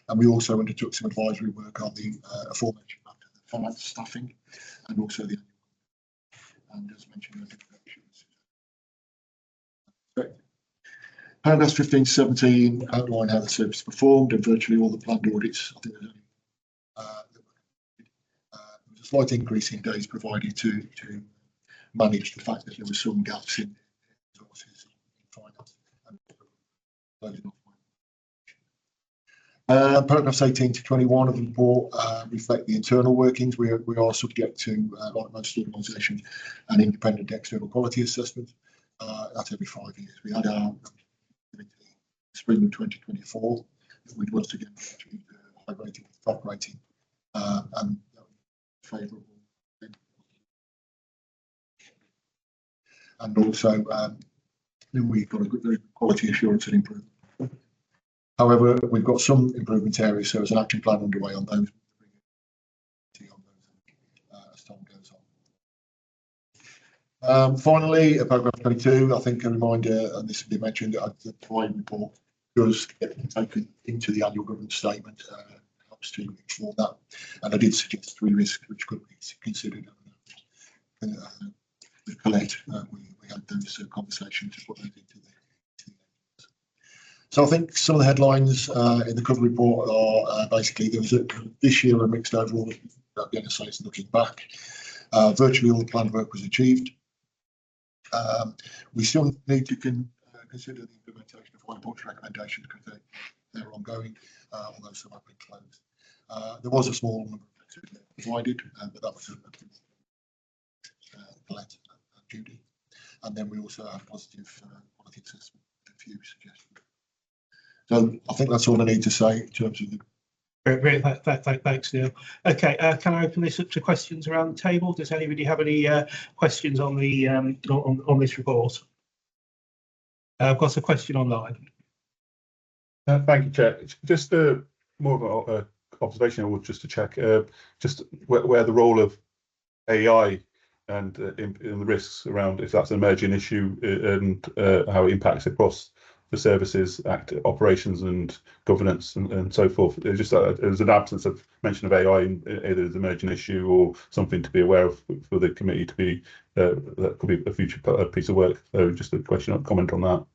and we also undertook some advisory work on the aforementioned matter, the finance staffing, and also the and as mentioned, paragraphs 15 to 17 outline how the service performed, and virtually all the planned audits. I think there's only a slight increase in days provided to manage the fact that there were some gaps in resources in finance. Paragraphs 18 to 21 of the report reflect the internal workings. We are subject to, like most organisations, an independent external quality assessment. That's every 5 years. We had our spring of 2024, that we'd once again achieved a high rating, top rating, and favourable. And also, then we've got a good quality assurance and improvement. However, we've got some improvement areas, so there's an action plan underway on those. As time goes on. Finally, paragraph 22, I think a reminder, and this has been mentioned, that the Prime report does get taken into the annual governance statement, helps to inform that. And I did suggest 3 risks which could be considered. With Colette, we had those conversations to put those into the. So I think some of the headlines in the cover report are basically there was this year a mixed overall. Again, as I say, looking back, virtually all the planned work was achieved. We still need to consider the implementation of High Importance recommendations because they're ongoing, although some have been closed. There was a small number of fixes provided, but that was Colette and Judy. And then we also have positive quality assessment with a few suggestions. So I think that's all I need to say in terms of the. Great, thanks, Neil. Okay, can I open this up to questions around the table? Does anybody have any questions on the on this report? I've got a question online. Thank you, Chair. Just more of an observation, or just to check, just where the role of AI and in the risks around, if that's an emerging issue, and how it impacts across the services, operations and governance and so forth. Just there's an absence of mention of AI in either as an emerging issue or something to be aware of for the committee to be, that could be a future piece of work. So just a comment on that.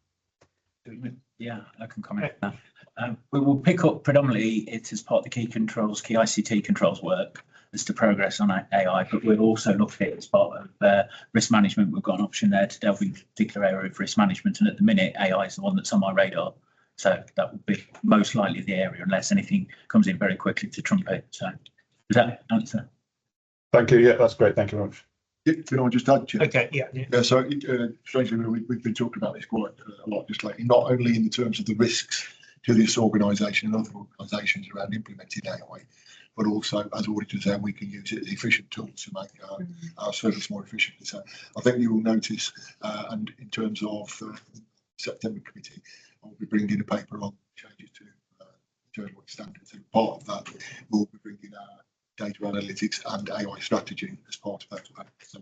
Yeah, I can comment on that. We will pick up predominantly it as part of the key ICT controls work as to progress on AI, but we'll also look at it as part of risk management. We've got an option there to delve into a particular area of risk management, and at the minute AI is the one that's on my radar, so that would be most likely the area unless anything comes in very quickly to trump it. So does that answer? Thank you. Yeah, that's great. Thank you very much. Can I just add, Chair? Okay, yeah. So strangely, we've been talking about this quite a lot just lately, not only in the terms of the risks to this organisation and other organisations around implementing AI, but also as auditors, how we can use it as efficient tools to make our service more efficient. So I think you will notice, and in terms of September committee, I'll be bringing a paper on changes to internal standards, and part of that we'll be bringing our data analytics and AI strategy as part of that. So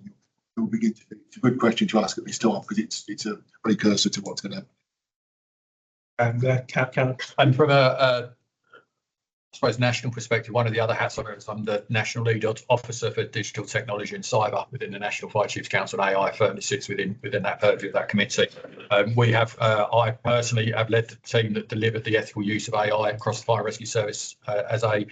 you'll begin to. It's a good question to ask at this time because it's a precursor to what's going to happen. And from a I suppose national perspective, one of the other hats I wear is I'm the National Lead Officer for Digital Technology and Cyber within the National Fire Chiefs Council. AI firmly sits within that purview of that committee. We have, I personally have led the team that delivered the ethical use of AI across the Fire Rescue Service as a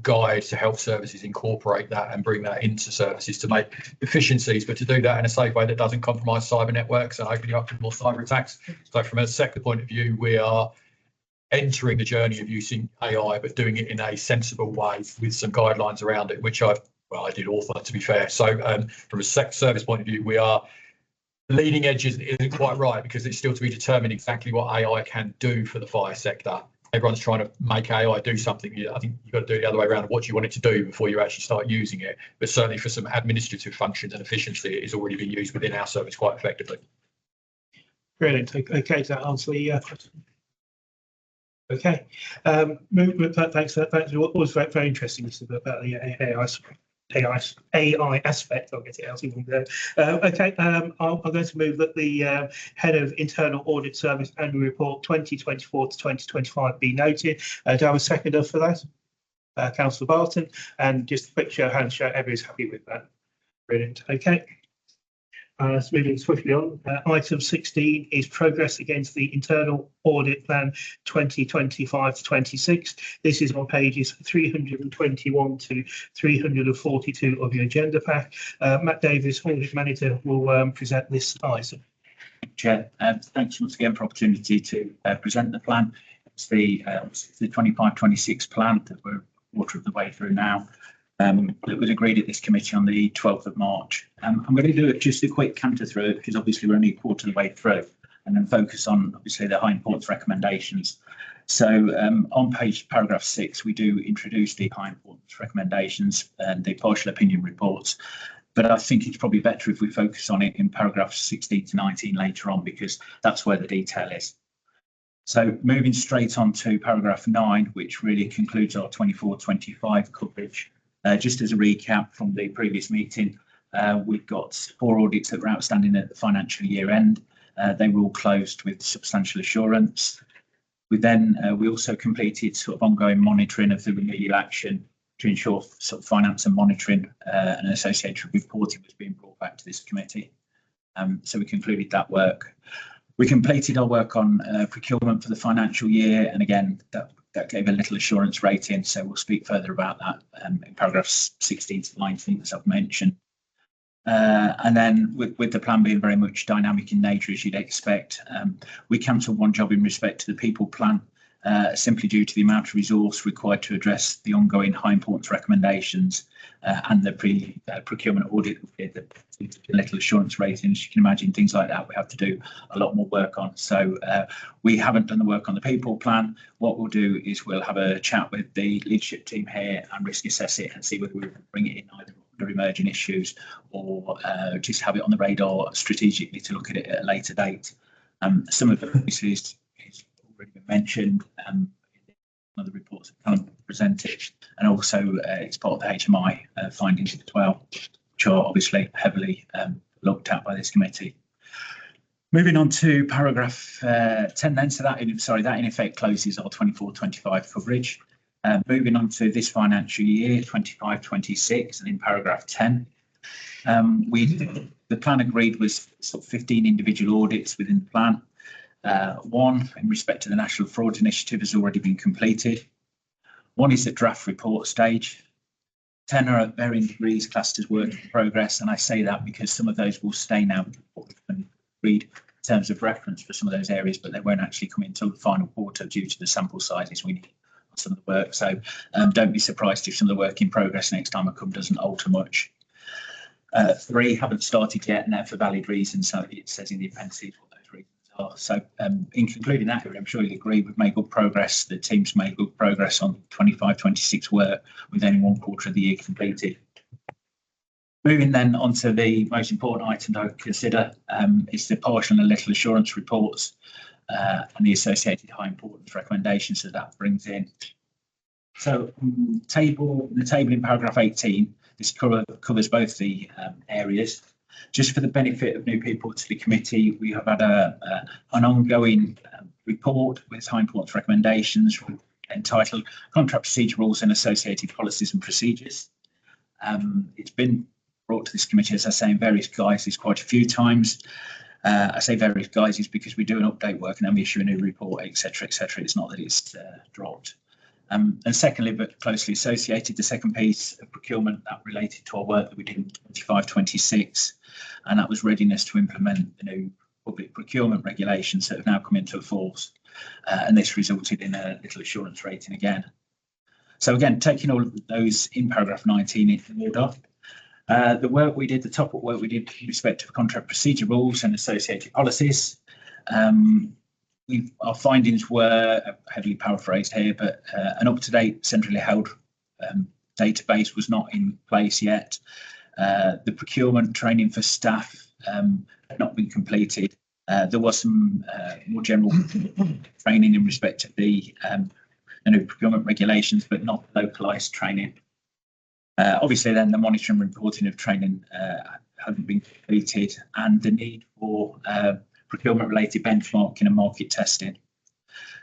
guide to help services incorporate that and bring that into services to make efficiencies, but to do that in a safe way that doesn't compromise cyber networks and open you up to more cyber attacks. So from a sector point of view, we are entering the journey of using AI, but doing it in a sensible way with some guidelines around it, which I did author, to be fair. So from a service point of view, we are leading edges isn't quite right because it's still to be determined exactly what AI can do for the fire sector. Everyone's trying to make AI do something. I think you've got to do it the other way around. What do you want it to do before you actually start using it? But certainly for some administrative functions and efficiency, it is already being used within our service quite effectively. Brilliant. Okay, does that answer the question? Okay. Thanks. That was very interesting. This is about the AI aspect. I'll get it out even there. Okay. I'm going to move that the Head of Internal Audit Service Annual Report 2024 to 2025 be noted. Do I have a seconder for that? Councillor Barton. And just a quick show of hands, show everybody's happy with that. Brilliant. Okay. Let's move swiftly on. Item 16 is progress against the Internal Audit Plan 2025 to 26. This is on pages 321 to 342 of your agenda pack. Matt Davis, Audit Manager, will present this item. Chair, thanks once again for the opportunity to present the plan. It's the 25-26 plan that we're a quarter of the way through now. It was agreed at this committee on the 12th of March. I'm going to do just a quick canter through it because obviously we're only a quarter of the way through. and then focus on obviously the high importance recommendations. So on paragraph 6, we do introduce the high importance recommendations and the partial opinion reports. But I think it's probably better if we focus on it in paragraphs 16 to 19 later on, because that's where the detail is. So moving straight on to paragraph 9, which really concludes our 24-25 coverage. Just as a recap from the previous meeting, we've got 4 audits that were outstanding at the financial year end. They were all closed with substantial assurance. We also completed sort of ongoing monitoring of the remedial action to ensure sort of finance and monitoring and associated reporting was being brought back to this committee. So we concluded that work. We completed our work on procurement for the financial year, and again, that gave a little assurance rating. So we'll speak further about that in paragraphs 16 to 19, as I've mentioned. And then with the plan being very much dynamic in nature, as you'd expect, we cancelled one job in respect to the people plan, simply due to the amount of resource required to address the ongoing high importance recommendations and the procurement audit, the little assurance ratings. You can imagine things like that we have to do a lot more work on. So we haven't done the work on the people plan. What we'll do is we'll have a chat with the leadership team here and risk assess it and see whether we can bring it in either under emerging issues or just have it on the radar strategically to look at it at a later date. Some of it obviously is already been mentioned in one of the reports that kind of presented, and also it's part of the HMI findings as well, which are obviously heavily looked at by this committee. Moving on to paragraph 10 then, so that in effect closes our 24-25 coverage. Moving on to this financial year, 25-26, and in paragraph 10, the plan agreed was sort of 15 individual audits within the plan. One in respect to the National Fraud Initiative has already been completed. One is at draft report stage. 10 are at varying degrees classed as work in progress, and I say that because some of those will stay now and read in terms of reference for some of those areas, but they won't actually come until the final quarter due to the sample sizes we need on some of the work. So don't be surprised if some of the work in progress next time I come doesn't alter much. 3 haven't started yet, and they're for valid reasons, so it says in the appendices what those reasons are. So in concluding that, I'm sure you'll agree we've made good progress. The team's made good progress on 25-26 work with only 1 quarter of the year completed. Moving then on to the most important item I consider is the partial and little assurance reports and the associated high importance recommendations that brings in. So the table in paragraph 18, this covers both the areas. Just for the benefit of new people to the committee, we have had an ongoing report with high importance recommendations entitled Contract Procedure Rules and Associated Policies and Procedures. It's been brought to this committee, as I say, in various guises quite a few times. I say various guises because we do an update work and then we issue a new report, etc., etc. It's not that it's dropped. And secondly, but closely associated, the second piece of procurement that related to our work that we did in 25-26, and that was readiness to implement the new public procurement regulations that have now come into force. And this resulted in a little assurance rating again. So again, taking all of those in paragraph 19 in order, the work we did, the top-up work we did in respect of contract procedure rules and associated policies. Our findings were heavily paraphrased here, but an up-to-date centrally held database was not in place yet. The procurement training for staff had not been completed. There was some more general training in respect to the new procurement regulations, but not localised training. Obviously, then the monitoring and reporting of training hadn't been completed, and the need for procurement-related benchmarking and market testing.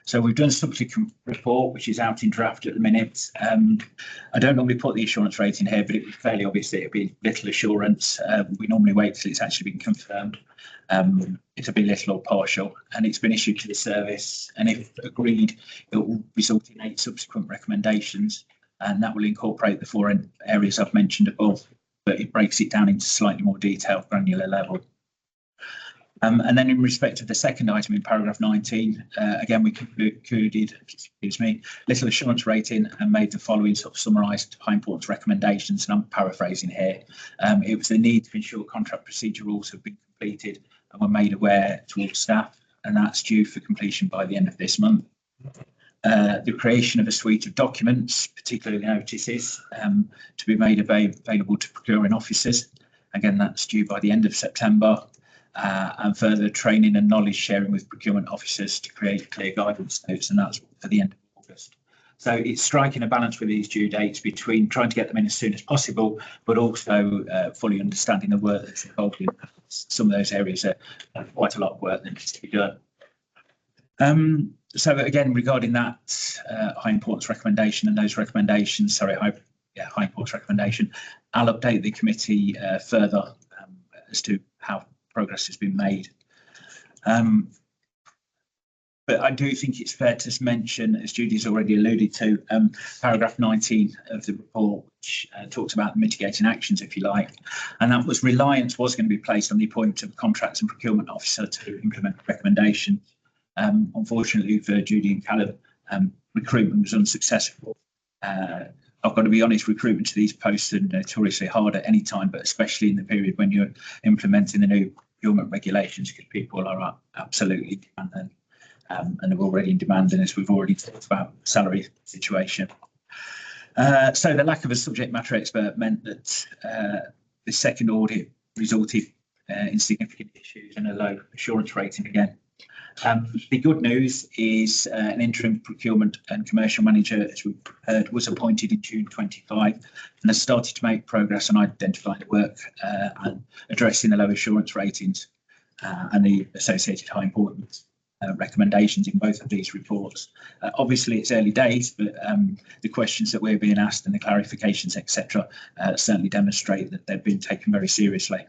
So we've done a subsequent report, which is out in draft at the minute. I don't normally put the assurance rating here, but it was fairly obvious that it'd be little assurance. We normally wait till it's actually been confirmed. It'll be little or partial, and it's been issued to the service. And if agreed, it will result in 8 subsequent recommendations, and that will incorporate the 4 areas I've mentioned above, but it breaks it down into slightly more detailed, granular level. And then in respect of the second item in paragraph 19, again, we concluded, little assurance rating and made the following sort of summarised high importance recommendations, and I'm paraphrasing here. It was the need to ensure contract procedure rules have been completed and were made aware to all staff. and that's due for completion by the end of this month. The creation of a suite of documents, particularly notices, to be made available to procuring officers. Again, that's due by the end of September. And further training and knowledge sharing with procurement officers to create clear guidance notes, and that's for the end of August. So it's striking a balance with these due dates between trying to get them in as soon as possible, but also fully understanding the work that's involved in some of those areas. Quite a lot of work that needs to be done. So again, regarding that high importance recommendation and those recommendations, high importance recommendation, I'll update the committee further as to how progress has been made. But I do think it's fair to mention, as Judy's already alluded to, paragraph 19 of the report, which talks about the mitigating actions, if you like, and that was reliance was going to be placed on the appointment of a contracts and procurement officer to implement recommendations. Unfortunately for Judy and Callum, recruitment was unsuccessful. I've got to be honest, recruitment to these posts are notoriously hard at any time, but especially in the period when you're implementing the new procurement regulations, because people are absolutely demanding, and they're already in demand, and as we've already talked about, salary situation. So the lack of a subject matter expert meant that the second audit resulted in significant issues and a low assurance rating again. The good news is an interim procurement and commercial manager, as we heard, was appointed in June 25 and has started to make progress on identifying the work and addressing the low assurance ratings and the associated high importance recommendations in both of these reports. Obviously, it's early days, but the questions that we're being asked and the clarifications, etc., certainly demonstrate that they've been taken very seriously.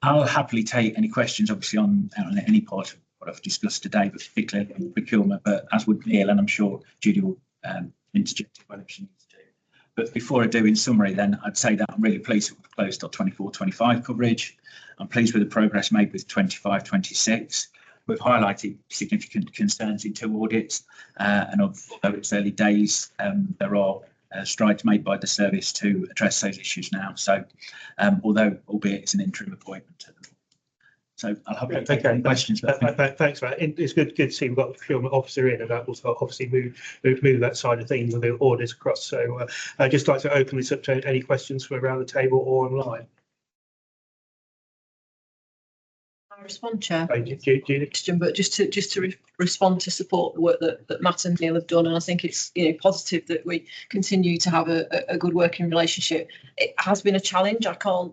I'll happily take any questions, obviously, on any part of what I've discussed today, but particularly on procurement, but as would Neil, and I'm sure Judy will interject if she needs to. But before I do, in summary, then I'd say that I'm really pleased that we've closed our 24-25 coverage. I'm pleased with the progress made with 25-26. We've highlighted significant concerns in 2 audits, and although it's early days, there are strides made by the service to address those issues now. So, albhough albeit it's an interim appointment. So I'll have to take any questions. Thanks, Matt. It's good to see we've got the procurement officer in, and that will obviously move that side of things and the orders across. So I'd just like to open this up to any questions from around the table or online. I respond, Chair. Judy. But just to respond to support the work that Matt and Neil have done, and I think it's positive that we continue to have a good working relationship. It has been a challenge. I can't,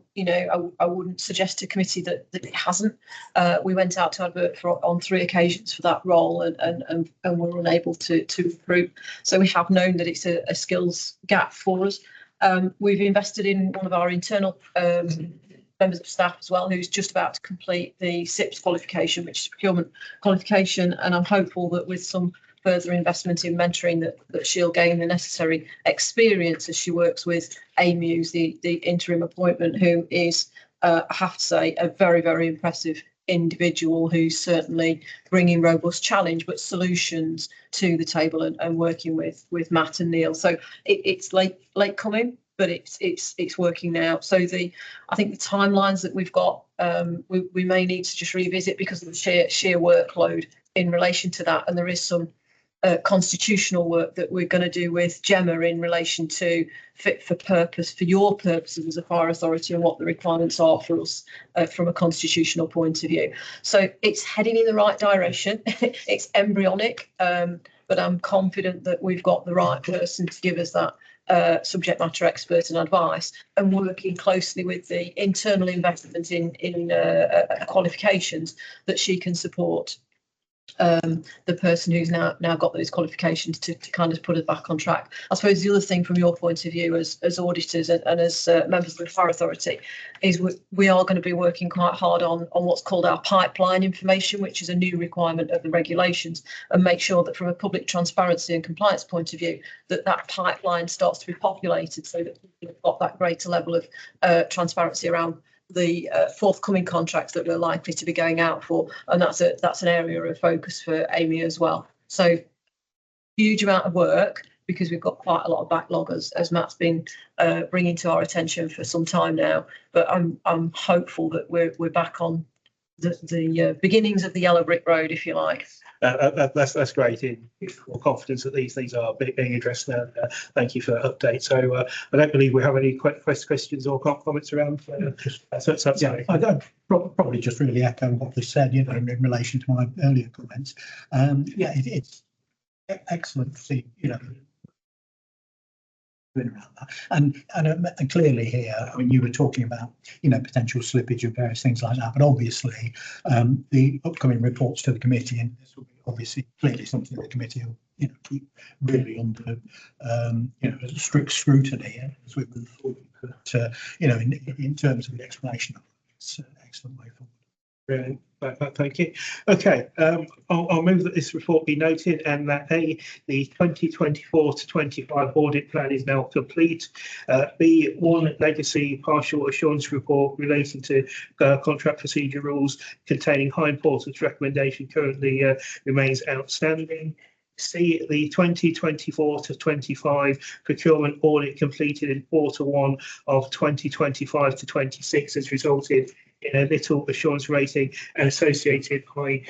I wouldn't suggest to committee that it hasn't. We went out to advert on 3 occasions for that role, and were unable to recruit. So we have known that it's a skills gap for us. We've invested in one of our internal members of staff as well, who's just about to complete the SIPS qualification, which is procurement qualification, and I'm hopeful that with some further investment in mentoring that she'll gain the necessary experience as she works with Amy, who's the interim appointment, who is, I have to say, a very, very impressive individual who's certainly bringing robust challenge but solutions to the table and working with Matt and Neil. So it's late coming, but it's working now. So I think the timelines that we've got, we may need to just revisit because of the sheer workload in relation to that, and there is some constitutional work that we're going to do with Gemma in relation to fit for purpose, for your purposes as a fire authority, and what the requirements are for us from a constitutional point of view. So it's heading in the right direction. It's embryonic, but I'm confident that we've got the right person to give us that subject matter expert and advice, and working closely with the internal investment in qualifications that she can support the person who's now got those qualifications to kind of put us back on track. I suppose the other thing from your point of view as auditors and as members of the fire authority is we are going to be working quite hard on what's called our pipeline information, which is a new requirement of the regulations, and make sure that from a public transparency and compliance point of view that pipeline starts to be populated so that we've got that greater level of transparency around the forthcoming contracts that we're likely to be going out for, and that's an area of focus for Amy as well. So huge amount of work because we've got quite a lot of backlog as Matt's been bringing to our attention for some time now. But I'm hopeful that we're back on the beginnings of the yellow brick road, if you like. That's great. In more confidence that these things are being addressed now. Thank you for the update. So I don't believe we have any questions or comments around. Yeah, I'd probably just really echo what was said, you know, in relation to my earlier comments. Yeah, it's excellent to see, you know, around that. And clearly here, I mean, you were talking about, you know, potential slippage of various things like that, but obviously the upcoming reports to the committee, and this will be obviously clearly something the committee will, you know, keep really under you know, strict scrutiny as we move forward. But you know, in terms of the explanation, it's an excellent way forward. Brilliant. Thank you. Okay, I'll move that this report be noted and that A, the 2024 to 25 audit plan is now complete. B, one legacy partial assurance report relating to contract procedure rules containing high importance recommendation currently remains outstanding. C, the 2024 to 25 procurement audit completed in Q1 of 2025 to 26 has resulted in a little assurance rating and associated high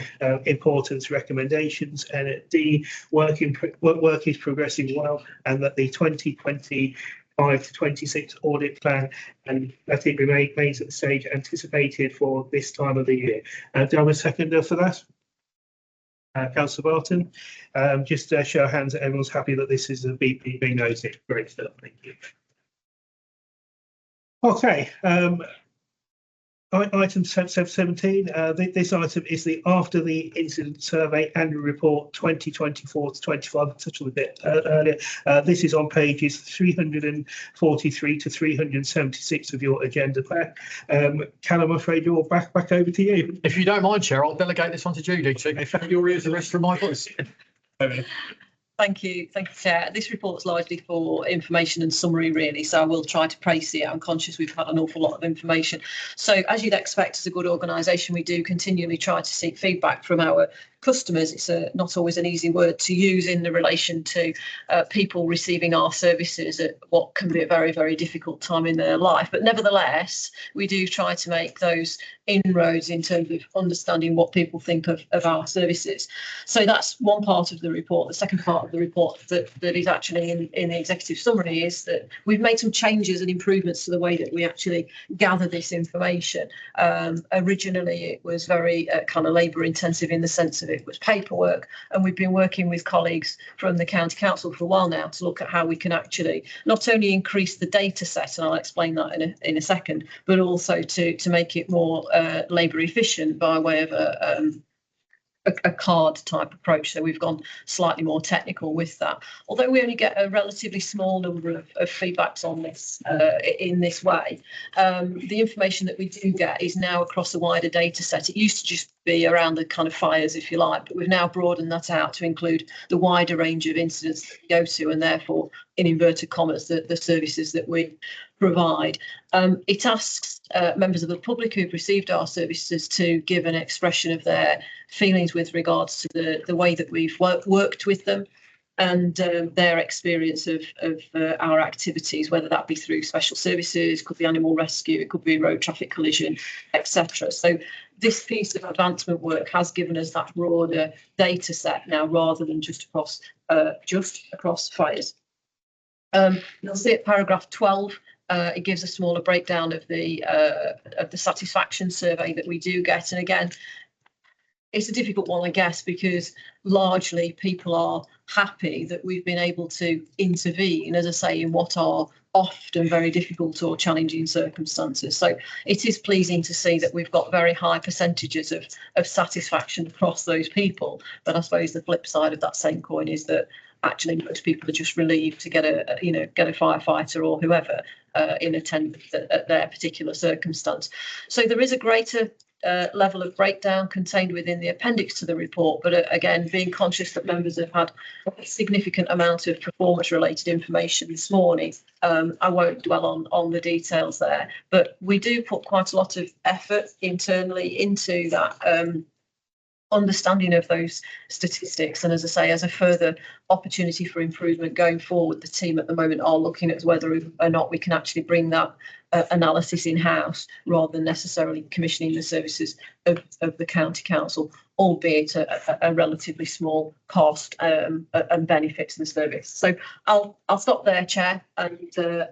importance recommendations. And at D, work is progressing well, and that the 2025 to 26 audit plan and that it remains at the stage anticipated for this time of the year. Do I have a seconder for that? Councillor Barton, just show of hands that everyone's happy that this is a being noted. Great stuff, thank you. Okay, item 17. This item is the after the incident survey annual report 2024 to 25. I touched on a bit earlier. This is on pages 343 to 376 of your agenda pack. Cal, I'm afraid you're back over to you. If you don't mind, Chair, I'll delegate this on to Judy. So your ears the rest of my voice. Thank you, Chair. This report's largely for information and summary, really, so I will try to praise it. I'm conscious we've had an awful lot of information. So, as you'd expect, as a good organisation, we do continually try to seek feedback from our customers. It's not always an easy word to use in the relation to people receiving our services at what can be a very, very difficult time in their life. But nevertheless, we do try to make those inroads in terms of understanding what people think of our services. So that's one part of the report. The second part of the report that is actually in the executive summary is that we've made some changes and improvements to the way that we actually gather this information. Originally, it was very kind of labour intensive in the sense of it was paperwork, and we've been working with colleagues from the County Council for a while now to look at how we can actually not only increase the data set, and I'll explain that in a second, but also to make it more labour efficient by way of a card type approach. So we've gone slightly more technical with that. Although we only get a relatively small number of feedbacks on this in this way, the information that we do get is now across a wider data set. It used to just be around the kind of fires, if you like, but we've now broadened that out to include the wider range of incidents that we go to, and therefore, in inverted commas, the services that we provide. It asks members of the public who've received our services to give an expression of their feelings with regards to the way that we've worked with them and their experience of our activities, whether that be through special services, could be animal rescue, it could be road traffic collision, etc. So this piece of advancement work has given us that broader data set now, rather than just across fires. You'll see at paragraph 12, it gives a smaller breakdown of the satisfaction survey that we do get. And again, it's a difficult one, I guess, because largely people are happy that we've been able to intervene, as I say, in what are often very difficult or challenging circumstances. So it is pleasing to see that we've got very high percentages of satisfaction across those people. But I suppose the flip side of that same coin is that actually most people are just relieved to get a firefighter or whoever in attendance at their particular circumstance. So there is a greater level of breakdown contained within the appendix to the report, but again, being conscious that members have had a significant amount of performance related information this morning, I won't dwell on the details there, but we do put quite a lot of effort internally into that understanding of those statistics. And as I say, as a further opportunity for improvement going forward, the team at the moment are looking at whether or not we can actually bring that analysis in-house rather than necessarily commissioning the services of the county council, albeit a relatively small cost and benefit to the service. So I'll stop there, Chair, and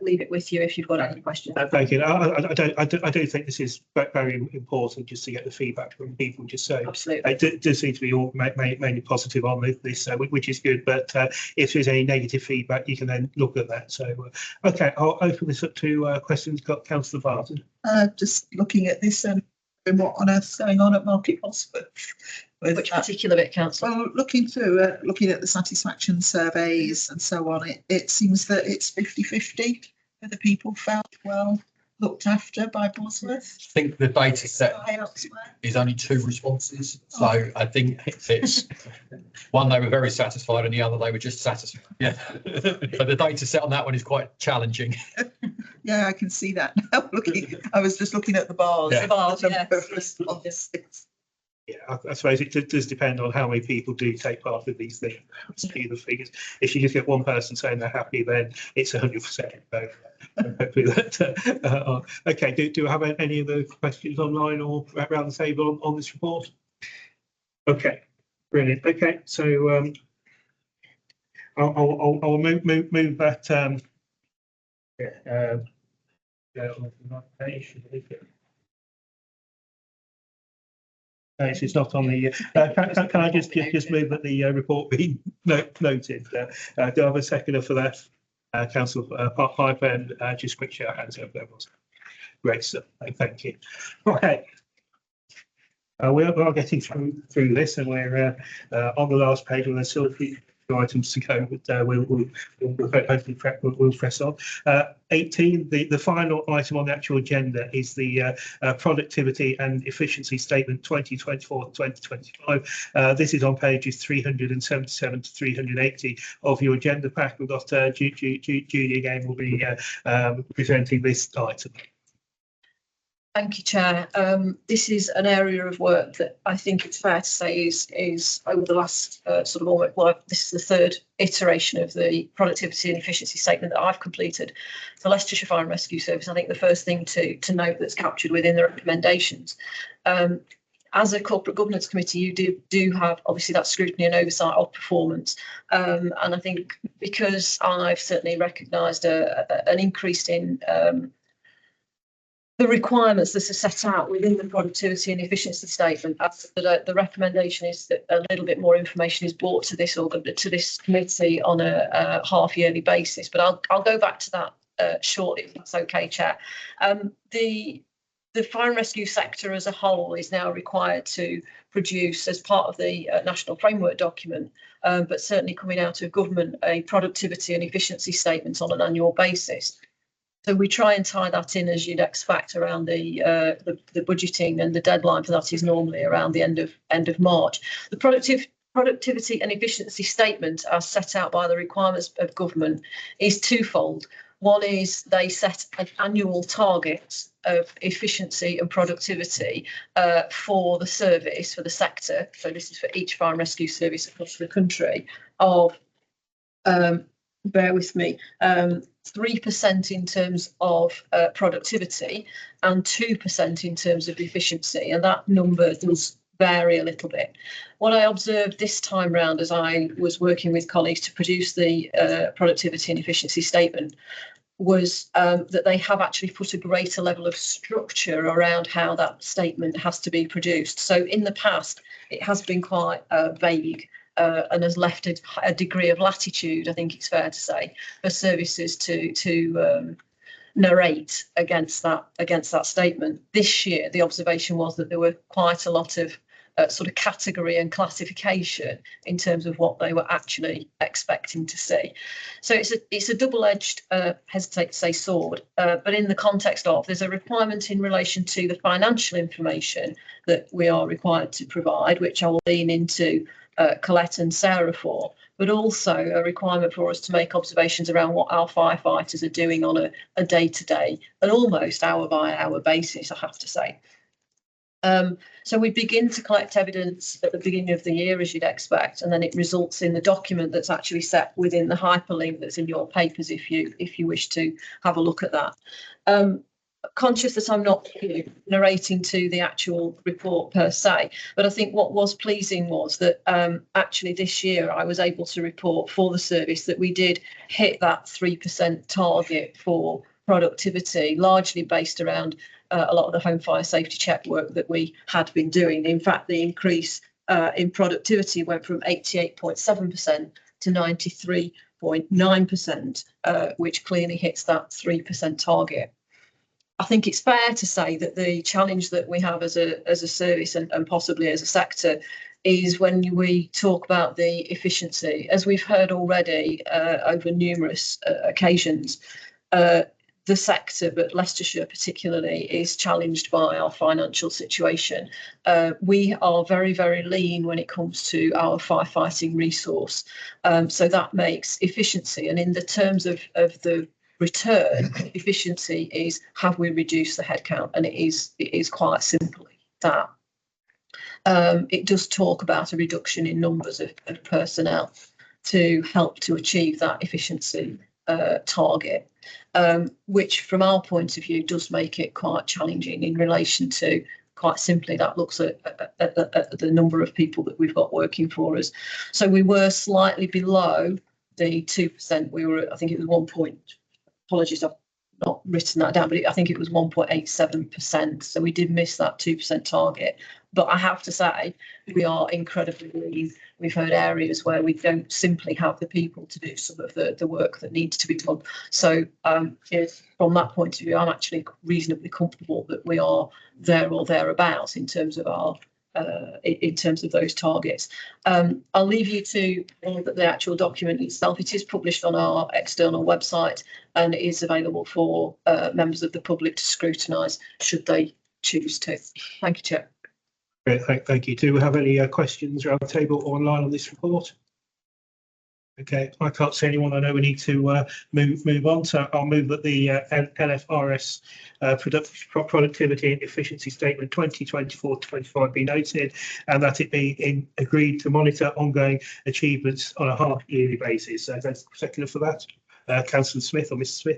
leave it with you if you've got any questions. Thank you. I do think this is very important just to get the feedback from people. Just so Absolutely. it does seem to be all mainly positive on this, which is good. But if there's any negative feedback, you can then look at that. So okay, I'll open this up to questions. Got Councillor Barton. Just looking at this and what on earth's going on at Market Hospital. Which particular bit, Councillor? Well, looking through, looking at the satisfaction surveys and so on, it seems that it's 50-50 whether people felt well looked after by Bosworth. I think the data set is only 2 responses. So I think it's one, they were very satisfied, and the other, they were just satisfied. Yeah. So the data set on that one is quite challenging. Yeah, I can see that now. I was just looking at the bars. Yeah. The bars, yes. Yeah, I suppose it does depend on how many people do take part in these things. See the figures. If you just get one person saying they're happy, then it's 100%. So hopefully that. Okay. Do I have any other questions online or around the table on this report? Okay, brilliant. Okay, so I'll move that. It's not on the. Can I just move that the report be noted? Do I have a seconder for that? Councillor Piper, and just quick show of hands over there. Great stuff. Thank you. Okay. We are getting through this, and we're on the last page. There's still a few items to go, but we'll hopefully we'll press on. 18, the final item on the actual agenda is the productivity and efficiency statement 2024-2025. This is on pages 377 to 380 of your agenda pack. We've got Judy again will be presenting this item. Thank you, Chair. This is an area of work that I think it's fair to say is over the last this is the 3rd iteration of the productivity and efficiency statement that I've completed for Leicestershire Fire and Rescue Service. I think the first thing to note that's captured within the recommendations. As a corporate governance committee, you do have obviously that scrutiny and oversight of performance, and I think because I've certainly recognised an increase in the requirements that are set out within the productivity and efficiency statement, the recommendation is that a little bit more information is brought to this committee on a half-yearly basis. But I'll go back to that shortly, if that's okay, Chair. The fire and rescue sector as a whole is now required to produce, as part of the national framework document, but certainly coming out of government, a productivity and efficiency statement on an annual basis. So we try and tie that in, as you'd expect, around the budgeting, and the deadline for that is normally around the end of March. The productivity and efficiency statement, as set out by the requirements of government, is twofold. One is they set an annual target of efficiency and productivity for the service, for the sector. So this is for each fire and rescue service across the country of, bear with me, 3% in terms of productivity and 2% in terms of efficiency, and that number does vary a little bit. What I observed this time round, as I was working with colleagues to produce the productivity and efficiency statement, was that they have actually put a greater level of structure around how that statement has to be produced. So in the past, it has been quite vague. And has left a degree of latitude, I think it's fair to say, for services to narrate against that statement. This year, the observation was that there were quite a lot of sort of category and classification in terms of what they were actually expecting to see. So it's a double-edged, hesitate to say sword, but in the context of, there's a requirement in relation to the financial information that we are required to provide, which I will lean into Colette and Sarah for, but also a requirement for us to make observations around what our firefighters are doing on a day-to-day and almost hour-by-hour basis, I have to say. So we begin to collect evidence at the beginning of the year, as you'd expect, and then it results in the document that's actually set within the hyperlink that's in your papers if you wish to have a look at that. conscious that I'm not narrating to the actual report per se, but I think what was pleasing was that actually this year I was able to report for the service that we did hit that 3% target for productivity, largely based around a lot of the home fire safety check work that we had been doing. In fact, the increase in productivity went from 88.7% to 93.9%, which clearly hits that 3% target. I think it's fair to say that the challenge that we have as a service and possibly as a sector is when we talk about the efficiency. As we've heard already over numerous occasions, the sector, but Leicestershire particularly, is challenged by our financial situation. We are very, very lean when it comes to our firefighting resource. So that makes efficiency, and in the terms of the return, efficiency is have we reduced the headcount, and it is quite simply that. It does talk about a reduction in numbers of personnel to help to achieve that efficiency target, which from our point of view does make it quite challenging in relation to, quite simply, that looks at the number of people that we've got working for us. So we were slightly below the 2%. We were, I think it was 1 point. Apologies, I've not written that down, but I think it was 1.87%. So we did miss that 2% target. But I have to say, we are incredibly lean. We've heard areas where we don't simply have the people to do some of the work that needs to be done. So from that point of view, I'm actually reasonably comfortable that we are there or thereabouts in terms of our in terms of those targets. I'll leave you to the actual document itself. It is published on our external website and it is available for members of the public to scrutinise should they choose to. Thank you, Chair. Great, thank you. Do we have any questions around the table or online on this report? Okay, I can't see anyone. I know we need to move on. So I'll move that the LFRS productivity and efficiency statement 2024-25 be noted, and that it be agreed to monitor ongoing achievements on a half-yearly basis. So that's second for that. Councillor Smith or Mr. Smith.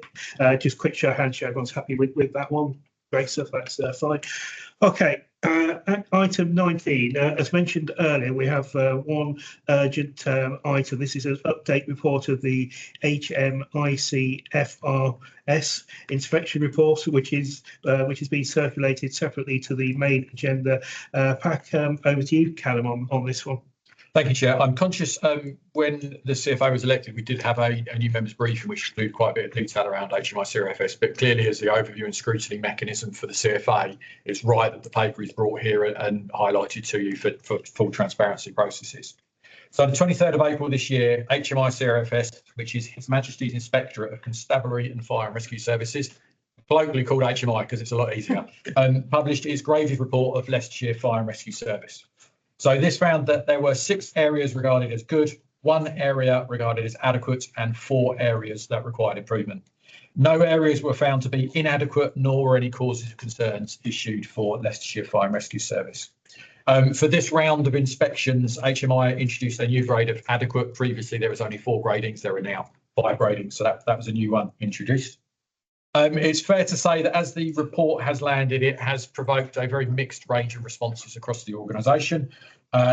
Just quick show of hands, show everyone's happy with that one. Great stuff. That's fine. Okay. Item 19, as mentioned earlier, we have one urgent item. This is an update report of the HMICFRS inspection report, which has been circulated separately to the main agenda pack. Over to you, Callum, on this one. Thank you, Chair. I'm conscious when the CFA was elected, we did have a new members briefing, which included quite a bit of detail around HMICFRS, but clearly as the overview and scrutiny mechanism for the CFA, it's right that the paper is brought here and highlighted to you for full transparency processes. So on the 23rd of April this year, HMICFRS, which is His Majesty's Inspectorate of Constabulary and Fire and Rescue Services, colloquially called HMI because it's a lot easier, published its graded report of Leicestershire Fire and Rescue Service. So this found that there were 6 areas regarded as good, 1 area regarded as adequate, and 4 areas that required improvement. No areas were found to be inadequate, nor were any causes of concerns issued for Leicestershire Fire and Rescue Service. For this round of inspections, HMI introduced a new grade of adequate. Previously, there was only 4 gradings. There are now 5 gradings, so that was a new one introduced. It's fair to say that as the report has landed, it has provoked a very mixed range of responses across the organisation.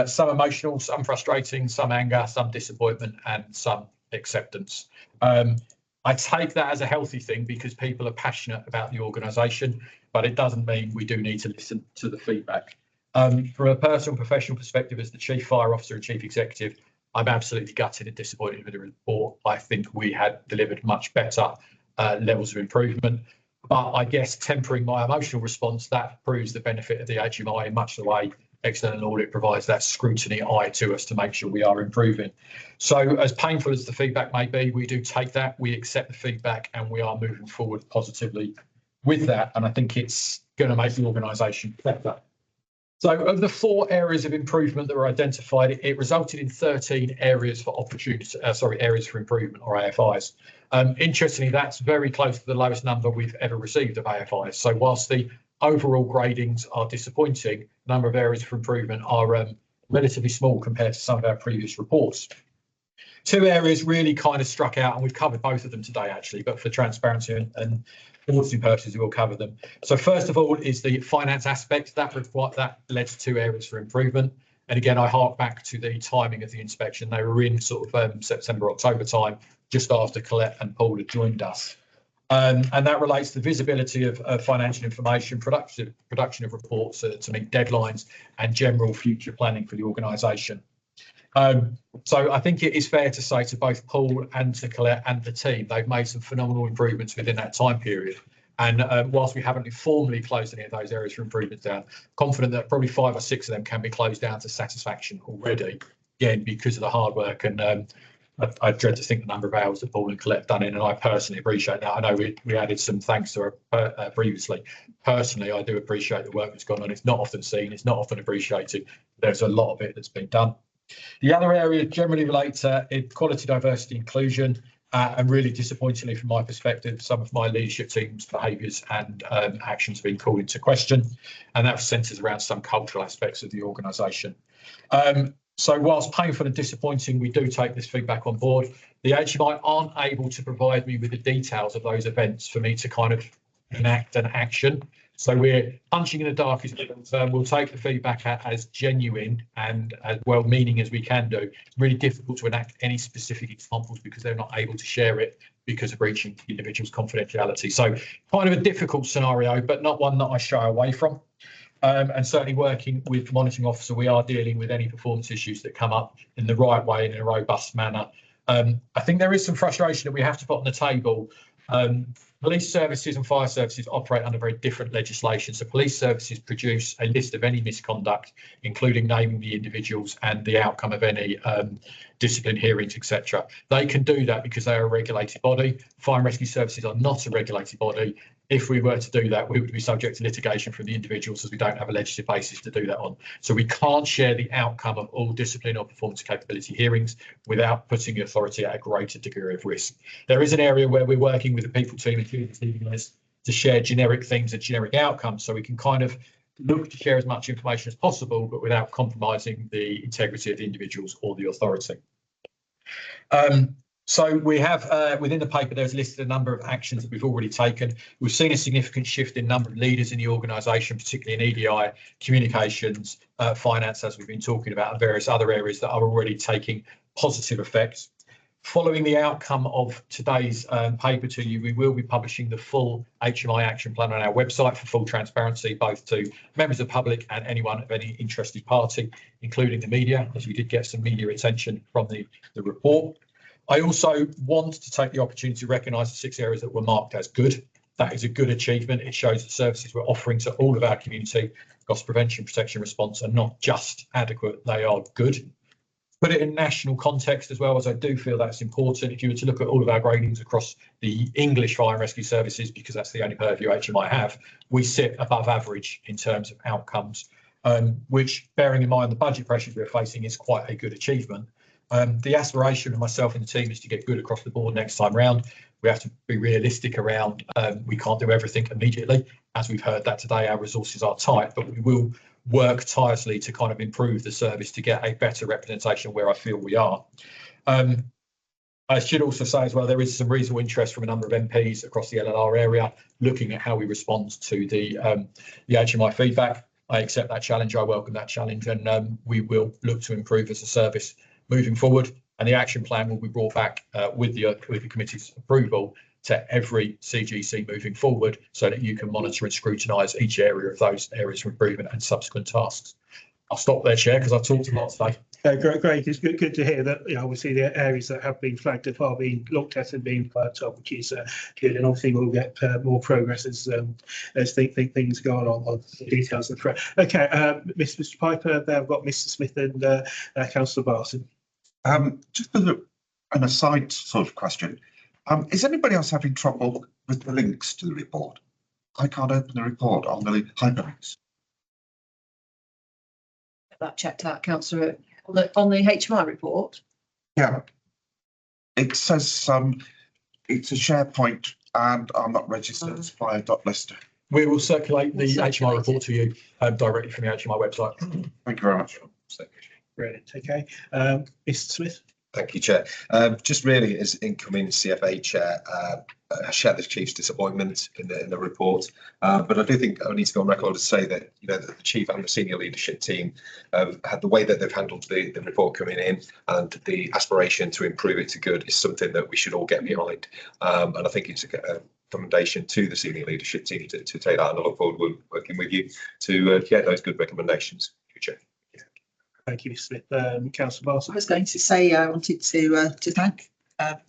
Some emotional, some frustrating, some anger, some disappointment, and some acceptance. I take that as a healthy thing because people are passionate about the organisation, but it doesn't mean we do need to listen to the feedback. From a personal professional perspective, as the Chief Fire Officer and Chief Executive, I'm absolutely gutted and disappointed with the report. I think we had delivered much better levels of improvement, but I guess tempering my emotional response, that proves the benefit of the HMI in much the way external audit provides that scrutiny eye to us to make sure we are improving. So as painful as the feedback may be, we do take that, we accept the feedback, and we are moving forward positively with that, and I think it's going to make the organisation better. So of the 4 areas of improvement that were identified, it resulted in 13 areas for areas for improvement, or AFIs. Interestingly, that's very close to the lowest number we've ever received of AFIs. So whilst the overall gradings are disappointing, the number of areas for improvement are relatively small compared to some of our previous reports. Two areas really kind of struck out, and we've covered both of them today actually, but for transparency and auditing purposes, we'll cover them. So first of all is the finance aspect. That led to two areas for improvement. And again, I hark back to the timing of the inspection. They were in sort of September, October time, just after Colette and Paul had joined us. And that relates to visibility of financial information, production of reports to meet deadlines, and general future planning for the organisation. So I think it is fair to say to both Paul and to Colette and the team, they've made some phenomenal improvements within that time period. And whilst we haven't formally closed any of those areas for improvement down, confident that probably 5 or 6 of them can be closed down to satisfaction already, again, because of the hard work. And I dread to think the number of hours that Paul and Colette have done in, and I personally appreciate that. I know we added some thanks to her previously. Personally, I do appreciate the work that's gone on. It's not often seen, it's not often appreciated. There's a lot of it that's been done. The other areas generally relate to equality, diversity, inclusion, and really disappointingly from my perspective, some of my leadership team's behaviours and actions have been called into question, and that centres around some cultural aspects of the organisation. So whilst painful and disappointing, we do take this feedback on board. The HMI aren't able to provide me with the details of those events for me to kind of enact an action. So we're punching in the dark. We'll take the feedback as genuine and as well-meaning as we can do. It's really difficult to enact any specific examples because they're not able to share it because of breaching the individual's confidentiality. So kind of a difficult scenario, but not one that I shy away from. And certainly working with the monitoring officer, we are dealing with any performance issues that come up in the right way and in a robust manner. I think there is some frustration that we have to put on the table. Police services and fire services operate under very different legislation. So police services produce a list of any misconduct, including naming the individuals and the outcome of any discipline hearings, etc. They can do that because they are a regulated body. Fire and rescue services are not a regulated body. If we were to do that, we would be subject to litigation from the individuals, as we don't have a legislative basis to do that on. So we can't share the outcome of all discipline or performance capability hearings without putting the authority at a greater degree of risk. There is an area where we're working with the people team and to share generic things and generic outcomes, so we can kind of look to share as much information as possible, but without compromising the integrity of the individuals or the authority. So we have within the paper, there's listed a number of actions that we've already taken. We've seen a significant shift in number of leaders in the organisation, particularly in EDI, communications, finance, as we've been talking about, and various other areas that are already taking positive effects. Following the outcome of today's paper to you, we will be publishing the full HMI action plan on our website for full transparency, both to members of the public and anyone of any interested party, including the media, as we did get some media attention from the report. I also want to take the opportunity to recognise the 6 areas that were marked as good. That is a good achievement. It shows the services we're offering to all of our community, loss prevention, protection, response, are not just adequate, they are good. Put it in national context as well, as I do feel that's important. If you were to look at all of our gradings across the English fire and rescue services, because that's the only purview HMI have, we sit above average in terms of outcomes, which, bearing in mind the budget pressures we're facing, is quite a good achievement. The aspiration of myself and the team is to get good across the board next time round. We have to be realistic around we can't do everything immediately. As we've heard that today, our resources are tight, but we will work tirelessly to kind of improve the service to get a better representation where I feel we are. I should also say as well, there is some reasonable interest from a number of MPs across the LLR area looking at how we respond to the HMI feedback. I accept that challenge, I welcome that challenge, and we will look to improve as a service moving forward, and the action plan will be brought back with the committee's approval to every CGC moving forward, so that you can monitor and scrutinise each area of those areas for improvement and subsequent tasks. I'll stop there, Chair, because I've talked a lot today. Great. It's good to hear that, obviously the areas that have been flagged up are being looked at and being worked on, which is good. And obviously we'll get more progress as things go on the details of the threat. Okay, Mr. Piper, then I've got Mr. Smith and Councillor Barton. Just as an aside sort of question, is anybody else having trouble with the links to the report? I can't open the report on the hyperlinks. Get that checked out, Councillor. On the HMI report? Yeah. It says it's a SharePoint and I'm not registered as supplier.lister. We will circulate the HMI report to you directly from the HMI website. Thank you very much. Brilliant. Okay. Mr. Smith. Thank you, Chair. Just really as incoming CFA Chair, I share the Chief's disappointment in the report, but I do think I need to go on record to say that that the Chief and the senior leadership team had the way that they've handled the report coming in and the aspiration to improve it to good is something that we should all get behind. And I think it's a recommendation to the senior leadership team to take that, and I look forward to working with you to get those good recommendations. Chair. Thank you, Mr. Smith. Councillor Barton. I was going to say I wanted to thank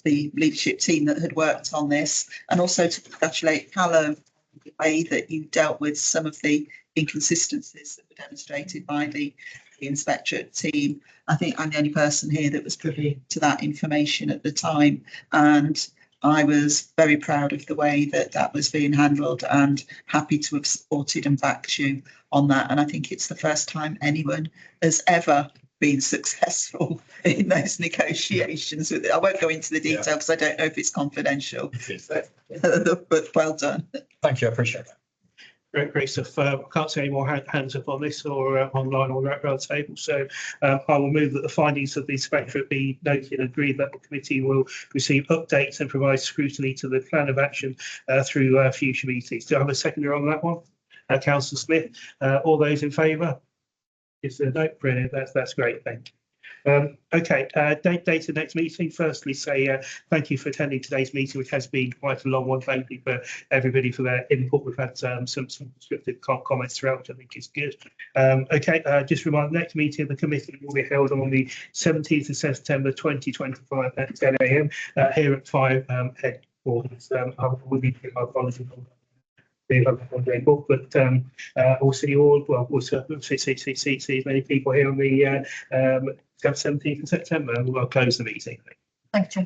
the leadership team that had worked on this, and also to congratulate Callum on the way that you dealt with some of the inconsistencies that were demonstrated by the inspectorate team. I think I'm the only person here that was privy to that information at the time, and I was very proud of the way that that was being handled and happy to have supported and backed you on that. And I think it's the first time anyone has ever been successful in those negotiations. I won't go into the detail because I don't know if it's confidential, but well done. Thank you, I appreciate that. Great stuff. I can't see any more hands up on this or online or around the table. So I will move that the findings of the inspectorate be noted and agreed that the committee will receive updates and provide scrutiny to the plan of action through future meetings. Do I have a seconder on that one? Councillor Smith. All those in favour? Is there no? Brilliant. That's great. Thank you. Okay, date of next meeting. Firstly, say thank you for attending today's meeting, which has been quite a long one. Thank you for everybody for their input. We've had some descriptive comments throughout, which I think is good. Okay, just remind the next meeting of the committee will be held on the 17th of September 2025 at 10 a.m. Here at 5 headquarters. I will be giving my apologies on that. But we'll see you all. Well, we'll see many people here on the 17th of September. We'll close the meeting. Thank you, Chair.